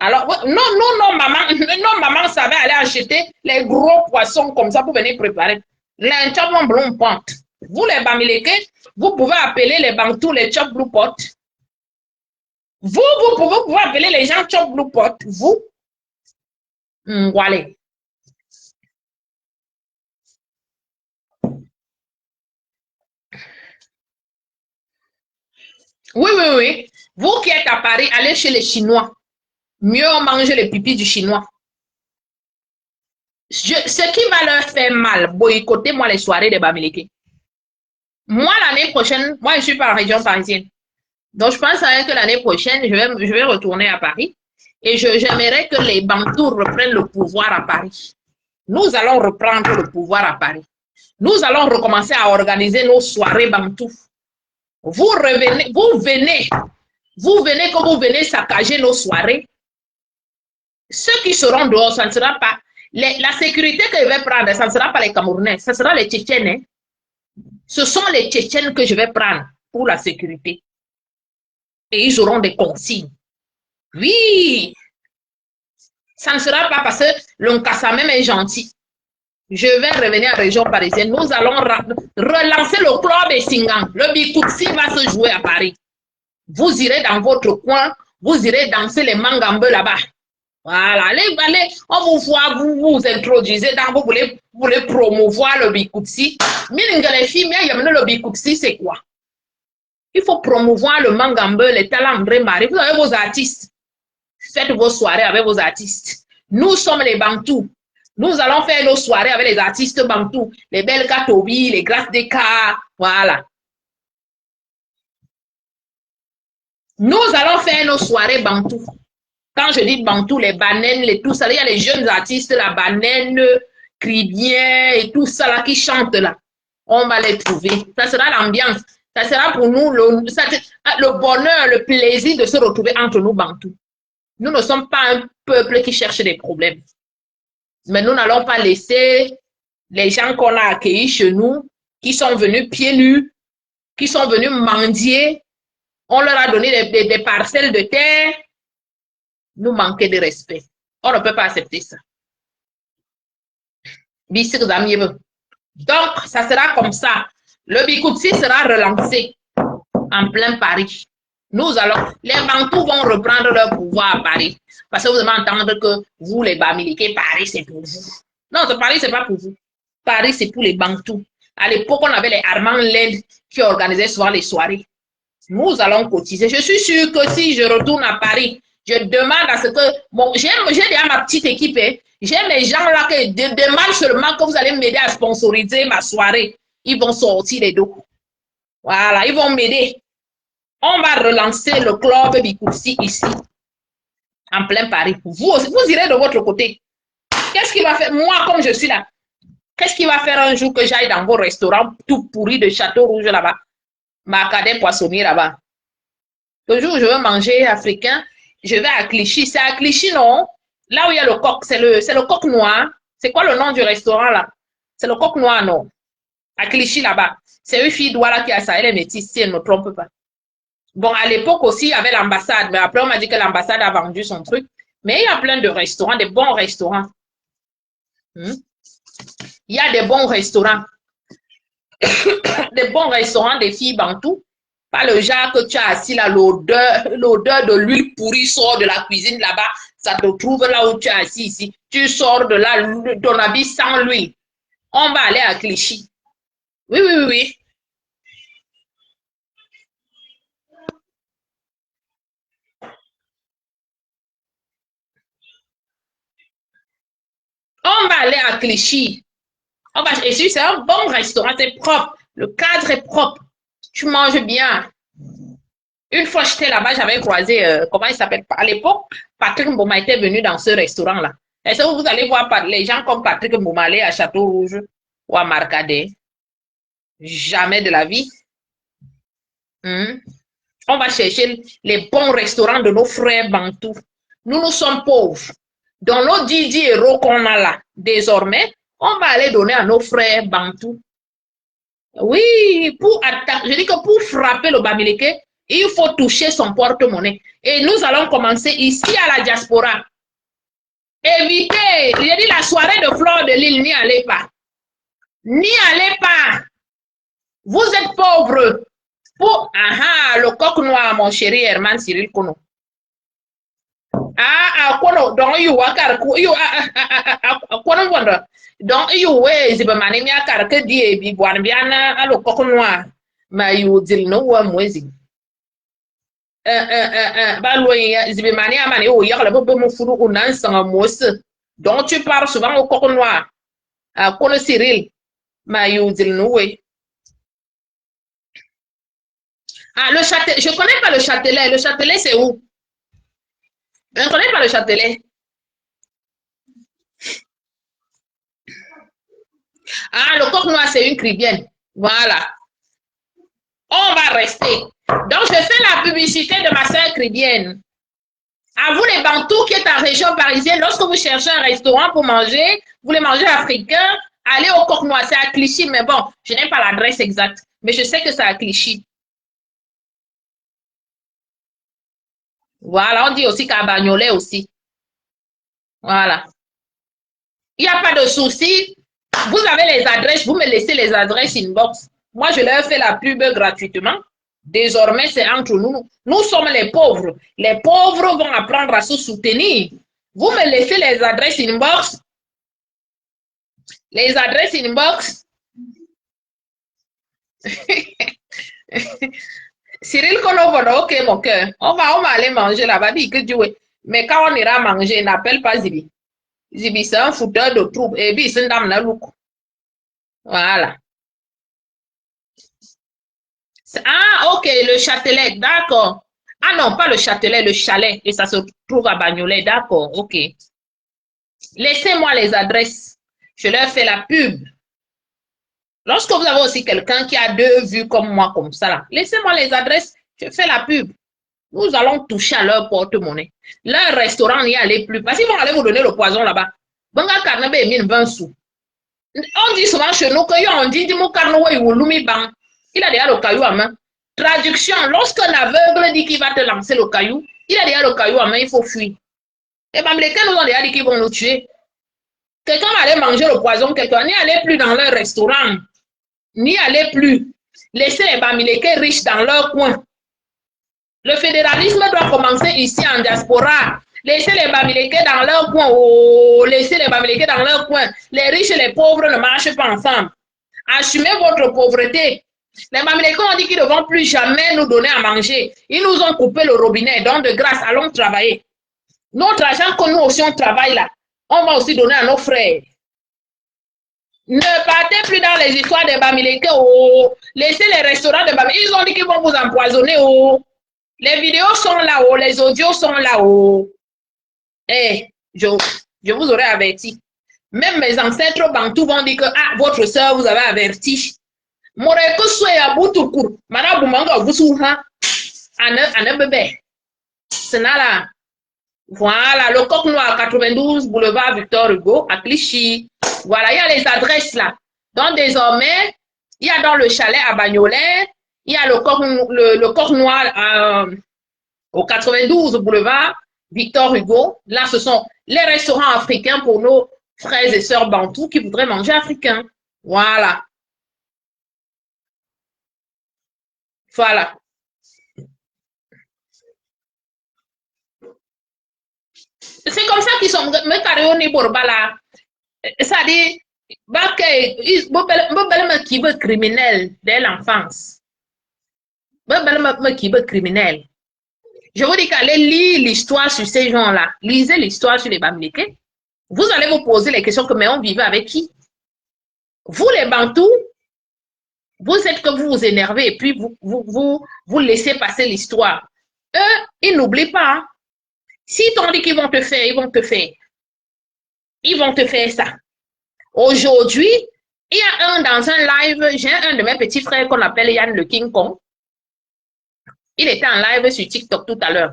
Alors, non, maman savait aller acheter les gros poissons comme ça pour venir préparer. Les chopons boulons potes. Vous, les Bamileke, vous pouvez appeler les Bantous les chop blue pot. Vous pouvez appeler les gens chop blue pot. Vous, voilà. Oui. Vous qui êtes à Paris, allez chez les Chinois. Mieux on mange les pipis du chinois. Ce qui va leur faire mal, boycotter moi les soirées des Bamileke. Moi, l'année prochaine, moi, je suis pas en région parisienne. Donc, je pense que l'année prochaine, je vais retourner à Paris. Et j'aimerais que les Bantous reprennent le pouvoir à Paris. Nous allons reprendre le pouvoir à Paris. Nous allons recommencer à organiser nos soirées Bantous. Vous venez que vous venez saccager nos soirées. Ceux qui seront dehors, ça ne sera pas la sécurité que je vais prendre, ça ne sera pas les Camerounais, ça sera les Tchétchènes. Hein. Ce sont les Tchétchènes que je vais prendre pour la sécurité. Et ils auront des consignes. Oui, ça ne sera pas parce que l'Onkassa même est gentil. Je vais revenir en région parisienne. Nous allons relancer le club de Singan. Le Bikoutsi va se jouer à Paris. Vous irez dans votre coin, vous irez danser les mangambeux là-bas. Voilà, allez, on vous voit, vous introduisez dans, vous voulez promouvoir le Bikoutsi. Mais les filles, le Bikoutsi, c'est quoi? Il faut promouvoir le mangambeux, les talents André Marie. Vous avez vos artistes. Faites vos soirées avec vos artistes. Nous sommes les Bantous. Nous allons faire nos soirées avec les artistes Bantous. Les Belka Tobi, les Grâce Deka. Voilà. Nous allons faire nos soirées Bantous. Quand je dis Bantou, les Banènes, les tout ça, il y a les jeunes artistes, la Banène, Cridien et tout ça là qui chantent là. On va les trouver. Ça sera l'ambiance. Ça sera pour nous le bonheur, le plaisir de se retrouver entre nous Bantous. Nous ne sommes pas un peuple qui cherche des problèmes. Mais nous n'allons pas laisser les gens qu'on a accueillis chez nous, qui sont venus pieds nus, qui sont venus mendier. On leur a donné des parcelles de terre. Nous manquer de respect. On ne peut pas accepter ça. Donc, ça sera comme ça. Le Bikoutsi sera relancé en plein Paris. Nous allons, les Bantous vont reprendre leur pouvoir à Paris. Parce que vous allez entendre que vous, les Bamileke, Paris, c'est pour vous. Non, Paris, c'est pas pour vous. Paris, c'est pour les Bantous. À l'époque, on avait les Armand Lend qui organisaient souvent les soirées. Nous allons cotiser. Je suis sûre que si je retourne à Paris, je demande à ce que, bon, j'ai déjà ma petite équipe, hein. J'ai mes gens là qui demandent seulement que vous allez m'aider à sponsoriser ma soirée. Ils vont sortir les dos. Voilà, ils vont m'aider. On va relancer le club Bikoutsi ici, en plein Paris. Vous irez de votre côté. Qu'est-ce qu'il va faire? Moi, comme je suis là, qu'est-ce qu'il va faire un jour que j'aille dans vos restaurants tout pourris de Château Rouge là-bas? Macadais poissonnier là-bas. Le jour où je veux manger africain, je vais à Clichy. C'est à Clichy, non? Là où il y a le coq, c'est le coq noir. C'est quoi le nom du restaurant là? C'est le coq noir, non? À Clichy là-bas. C'est une fille Douala qui a ça. Elle est métisse, si elle ne me trompe pas. Bon, à l'époque aussi, il y avait l'ambassade. Mais après, on m'a dit que l'ambassade a vendu son truc. Mais il y a plein de restaurants, des bons restaurants. Il y a des bons restaurants. Des bons restaurants des filles bantous. Pas le genre que tu as assis là, l'odeur de l'huile pourrie sort de la cuisine là-bas. Ça te trouve là où tu es assis ici. Tu sors de là, ton habit sans l'huile. On va aller à Clichy. Oui, oui, oui, oui. On va aller à Clichy. Et c'est un bon restaurant, c'est propre. Le cadre est propre. Tu manges bien. Une fois j'étais là-bas, j'avais croisé, comment il s'appelle? À l'époque, Patrick Mboma était venu dans ce restaurant-là. Est-ce que vous allez voir les gens comme Patrick Mboma aller à Château Rouge ou à Marcadet? Jamais de la vie. On va chercher les bons restaurants de nos frères bantous. Nous sommes pauvres. Dans nos 10 euros qu'on a là, désormais, on va aller donner à nos frères bantous. Oui, je dis que pour frapper le Bamileke, il faut toucher son porte-monnaie. Et nous allons commencer ici à la diaspora. Évitez, j'ai dit la soirée de Fleur de Lille, n'y allez pas. N'y allez pas. Vous êtes pauvres. Le coq noir, mon chéri Herman Cyril Kono. Kono, donc you wakar, kono wanda. Donc you way, zibamani mi akar ke die bi buan biana, le coq noir. Ma you dil no wa mwezi. Donc, tu parles souvent au coq noir. Comme Cyril. Ah, le Châtelet. Je connais pas le Châtelet. Le Châtelet, c'est où? Je ne connais pas le Châtelet. Ah, le coq noir, c'est une cribienne. Voilà. On va rester. Donc, je fais la publicité de ma sœur cribienne. À vous les Bantous qui êtes en région parisienne, lorsque vous cherchez un restaurant pour manger, vous voulez manger africain, allez au Coq Noir, c'est à Clichy, mais bon, je n'ai pas l'adresse exacte, mais je sais que c'est à Clichy. Voilà, on dit aussi qu'à Bagnolet aussi. Voilà. Il n'y a pas de souci. Vous avez les adresses, vous me laissez les adresses inbox. Moi, je leur fais la pub gratuitement. Désormais, c'est entre nous. Nous sommes les pauvres. Les pauvres vont apprendre à se soutenir. Vous me laissez les adresses inbox. Les adresses inbox. Cyril Konobono, ok, mon cœur. On va aller manger là-bas. Dis que Dieu. Mais quand on ira manger, n'appelle pas Zibi. Zibi, c'est un fouteur de troubles. Et puis, c'est une dame look. Voilà. Ah, ok, le Châtelet, d'accord. Ah non, pas le Châtelet, le chalet. Et ça se trouve à Bagnolet, d'accord, ok. Laissez-moi les adresses. Je leur fais la pub. Lorsque vous avez aussi quelqu'un qui a deux vues comme moi, comme ça, là, laissez-moi les adresses. Je fais la pub. Nous allons toucher à leur porte-monnaie. Leur restaurant n'y allez plus. Parce qu'ils vont aller vous donner le poison là-bas. Banga Karnabe et 20 sous. On dit souvent chez nous que on dit mon carnoué ou lumi bang. Il a déjà le caillou à main. Traduction, lorsqu'un aveugle dit qu'il va te lancer le caillou, il a déjà le caillou à main, il faut fuir. Et ben, lesquels nous ont déjà dit qu'ils vont nous tuer. Quelqu'un va aller manger le poison, quelqu'un n'y allez plus dans leur restaurant. N'y allez plus. Laissez les Bamileke riches dans leur coin. Le fédéralisme doit commencer ici en diaspora. Laissez les Bamileke dans leur coin. Oh, laissez les Bamileke dans leur coin. Les riches et les pauvres ne marchent pas ensemble. Assumez votre pauvreté. Les Bamileke ont dit qu'ils ne vont plus jamais nous donner à manger. Ils nous ont coupé le robinet. Donc, de grâce, allons travailler. Notre argent que nous aussi on travaille là, on va aussi donner à nos frères. Ne partez plus dans les histoires des Bamileke. Oh. Laissez les restaurants de Bamileke. Ils ont dit qu'ils vont vous empoisonner. Oh. Les vidéos sont là-haut, les audios sont là-haut. Eh, je vous aurais averti. Même mes ancêtres bantous vont dire que ah, votre soeur vous avez averti. Moreko soya butukur, mana bumanga busuha, ane bébé. C'est là. Voilà, le Coq Noir 92, boulevard Victor Hugo, à Clichy. Voilà, il y a les adresses là. Donc désormais, il y a dans le chalet à Bagnolet, il y a le Coq Noir au 92 boulevard Victor Hugo. Là, ce sont les restaurants africains pour nos frères et sœurs bantous qui voudraient manger africain. Voilà. Voilà. C'est comme ça qu'ils sont me carrément borbala. C'est-à-dire, qui veut criminel dès l'enfance. Qui veut criminel. Je vous dis qu'allez lire l'histoire sur ces gens-là. Lisez l'histoire sur les Bamileke. Vous allez vous poser les questions que mais on vivait avec qui? Vous les Bantous, vous êtes que vous vous énervez et puis vous laissez passer l'histoire. Eux, ils n'oublient pas. Si t'ont dit qu'ils vont te faire, ils vont te faire. Ils vont te faire ça. Aujourd'hui, il y a un dans un live, j'ai un de mes petits frères qu'on appelle Yann le King Kong. Il était en live sur TikTok tout à l'heure.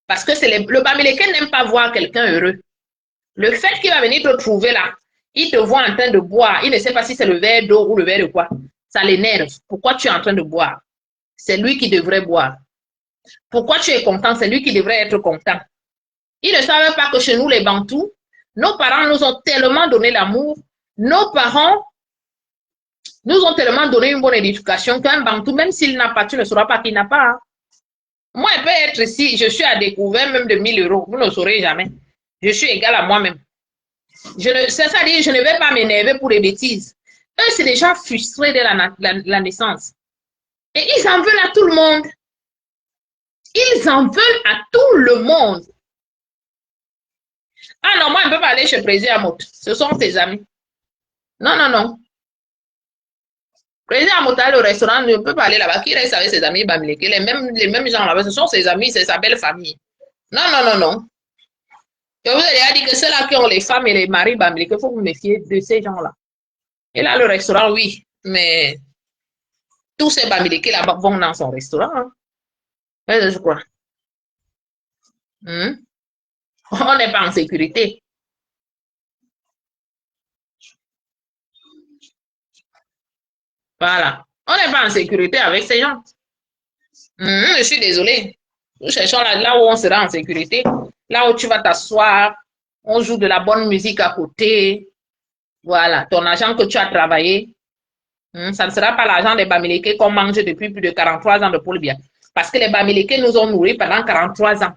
Parce que le Bamileke n'aime pas voir quelqu'un heureux. Le fait qu'il va venir te trouver là, il te voit en train de boire, il ne sait pas si c'est le verre d'eau ou le verre de quoi. Ça l'énerve. Pourquoi tu es en train de boire? C'est lui qui devrait boire. Pourquoi tu es content? C'est lui qui devrait être content. Il ne savait pas que chez nous, les Bantous, nos parents nous ont tellement donné l'amour. Nos parents nous ont tellement donné une bonne éducation qu'un Bantou, même s'il n'a pas, tu ne sauras pas qu'il n'a pas. Moi, il peut être ici, je suis à découvert même de 1000 euros. Vous ne saurez jamais. Je suis égal à moi-même. C'est-à-dire, je ne vais pas m'énerver pour les bêtises. Eux, c'est des gens frustrés de la naissance. Et ils en veulent à tout le monde. Ils en veulent à tout le monde. Ah non, moi, je ne peux pas aller chez Président Amout. Ce sont ses amis. Non, non, non. Président Amout a le restaurant, ne peut pas aller là-bas. Qui reste avec ses amis Bamileke? Les mêmes gens là-bas, ce sont ses amis, c'est sa belle famille. Non, non, non, non. Je vous ai déjà dit que ceux-là qui ont les femmes et les maris Bamileke, il faut vous méfier de ces gens-là. Et là, le restaurant, oui. Mais tous ces Bamileke là-bas vont dans son restaurant. Hein. Je crois. Hmm? On n'est pas en sécurité. Voilà. On n'est pas en sécurité avec ces gens. Je suis désolée. Nous cherchons là où on sera en sécurité. Là où tu vas t'asseoir, on joue de la bonne musique à côté. Voilà, ton argent que tu as travaillé. Ça ne sera pas l'argent des Bamileke qu'on mange depuis plus de 43 ans de Paul Biya. Parce que les Bamileke nous ont nourris pendant 43 ans.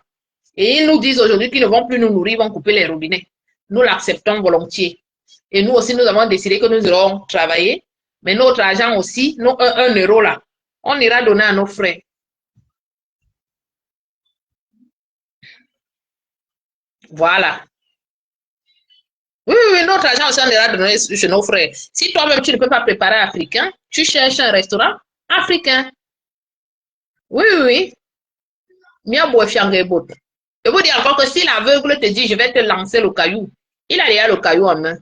Et ils nous disent aujourd'hui qu'ils ne vont plus nous nourrir, ils vont couper les robinets. Nous l'acceptons volontiers. Et nous aussi, nous avons décidé que nous irons travailler. Mais notre argent aussi, nous, 1 euro là, on ira donner à nos frères. Voilà. Oui, oui, oui, notre argent aussi, on ira donner chez nos frères. Si toi-même, tu ne peux pas préparer africain, tu cherches un restaurant africain. Oui, oui, oui. Mia Boueffiangue-Bot. Je vous dis encore que si l'aveugle te dit, je vais te lancer le caillou, il a déjà le caillou en main.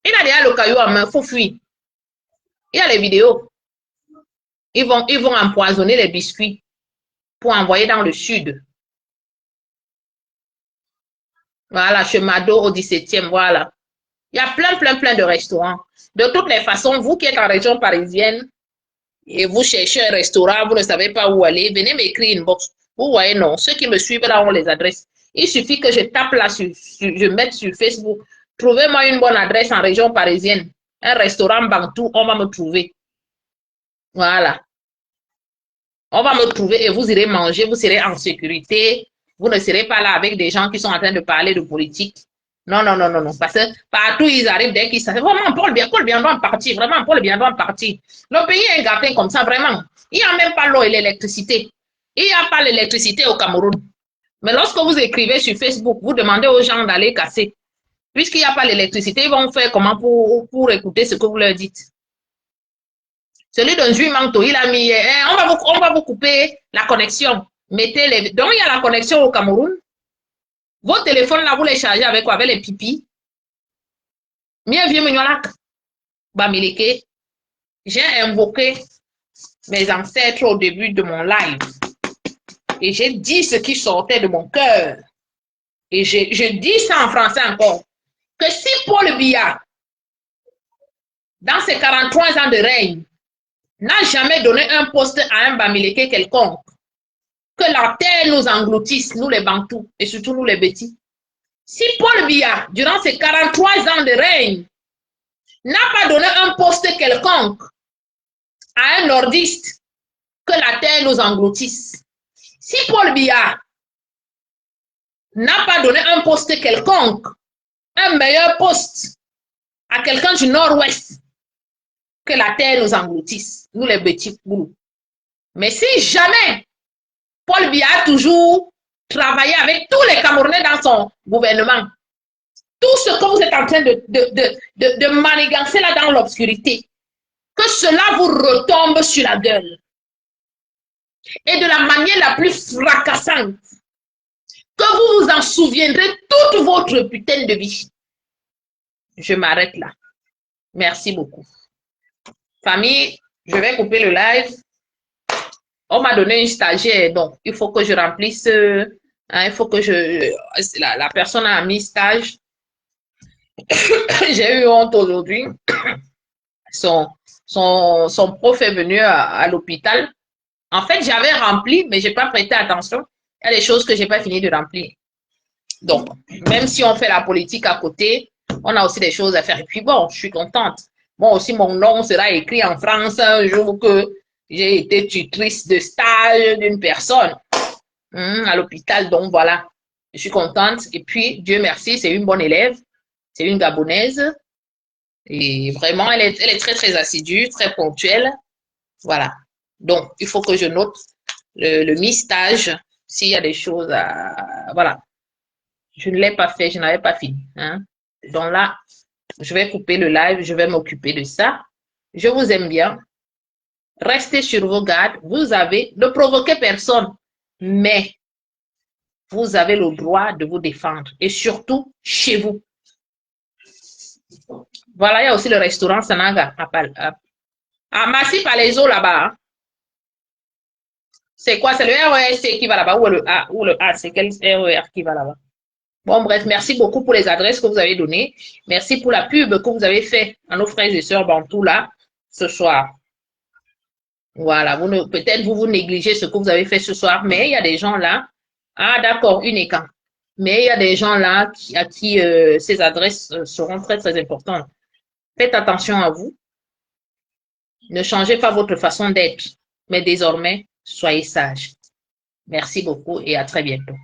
Il a déjà le caillou en main, il faut fuir. Il y a les vidéos. Ils vont empoisonner les biscuits pour envoyer dans le sud. Voilà, chez Mado au 17e, voilà. Il y a plein, plein, plein de restaurants. De toutes les façons, vous qui êtes en région parisienne et vous cherchez un restaurant, vous ne savez pas où aller, venez m'écrire une box. Vous voyez, non. Ceux qui me suivent là ont les adresses. Il suffit que je tape là, je mette sur Facebook. Trouvez-moi une bonne adresse en région parisienne. Un restaurant Bantou, on va me trouver. Voilà. On va me trouver et vous irez manger, vous serez en sécurité. Vous ne serez pas là avec des gens qui sont en train de parler de politique. Non, non, non, non, non. Parce que partout, ils arrivent dès qu'ils savent. Vraiment, Paul Biya doit partir. Vraiment, Paul Biya doit partir. Le pays est gâté comme ça, vraiment. Il n'y a même pas l'eau et l'électricité. Il n'y a pas l'électricité au Cameroun. Mais lorsque vous écrivez sur Facebook, vous demandez aux gens d'aller casser. Puisqu'il n'y a pas l'électricité, ils vont faire comment pour écouter ce que vous leur dites. Celui d'un juif manteau, il a mis, on va vous couper la connexion. Mettez les, donc il y a la connexion au Cameroun. Vos téléphones là, vous les chargez avec quoi? Avec les pipis. Mien vieux mignolac. Bamileke. J'ai invoqué mes ancêtres au début de mon live. Et j'ai dit ce qui sortait de mon cœur. Et je dis ça en français encore. Que si Paul Biya, dans ses 43 ans de règne, n'a jamais donné un poste à un Bamileke quelconque, que la terre nous engloutisse, nous les Bantous, et surtout nous les Bétis. Si Paul Biya, durant ses 43 ans de règne, n'a pas donné un poste quelconque à un nordiste, que la terre nous engloutisse. Si Paul Biya n'a pas donné un poste quelconque, un meilleur poste à quelqu'un du nord-ouest, que la terre nous engloutisse, nous les petits boulous. Mais si jamais Paul Biya a toujours travaillé avec tous les Camerounais dans son gouvernement, tout ce que vous êtes en train de manigancer là dans l'obscurité, que cela vous retombe sur la gueule. Et de la manière la plus fracassante, que vous vous en souviendrez toute votre putain de vie. Je m'arrête là. Merci beaucoup. Famille, je vais couper le live. On m'a donné une stagiaire, donc il faut que je remplisse, il faut que la personne a mis stage. J'ai eu honte aujourd'hui. Son prof est venu à l'hôpital. En fait, j'avais rempli, mais je n'ai pas prêté attention. Il y a des choses que je n'ai pas fini de remplir. Donc, même si on fait la politique à côté, on a aussi des choses à faire. Et puis bon, je suis contente. Moi aussi, mon nom sera écrit en France un jour que j'ai été tutrice de stage d'une personne à l'hôpital. Donc voilà, je suis contente. Et puis, Dieu merci, c'est une bonne élève. C'est une Gabonaise. Et vraiment, elle est très, très assidue, très ponctuelle. Voilà. Donc, il faut que je note le mi-stage, s'il y a des choses à... Voilà. Je ne l'ai pas fait, je n'avais pas fini. Hein. Donc là, je vais couper le live, je vais m'occuper de ça. Je vous aime bien. Restez sur vos gardes. Vous avez, ne provoquez personne, mais vous avez le droit de vous défendre. Et surtout, chez vous. Voilà, il y a aussi le restaurant Sanaga à Massy par les eaux là-bas. Hein. C'est quoi? C'est le RESC qui va là-bas ou le A? C'est quel RER qui va là-bas? Bon, bref, merci beaucoup pour les adresses que vous avez données. Merci pour la pub que vous avez fait à nos frères et sœurs Bantou là ce soir. Voilà, peut-être vous négligez ce que vous avez fait ce soir, mais il y a des gens là. Ah, d'accord, une écran. Mais il y a des gens là à qui ces adresses seront très, très importantes. Faites attention à vous. Ne changez pas votre façon d'être, mais désormais, soyez sages. Merci beaucoup et à très bientôt.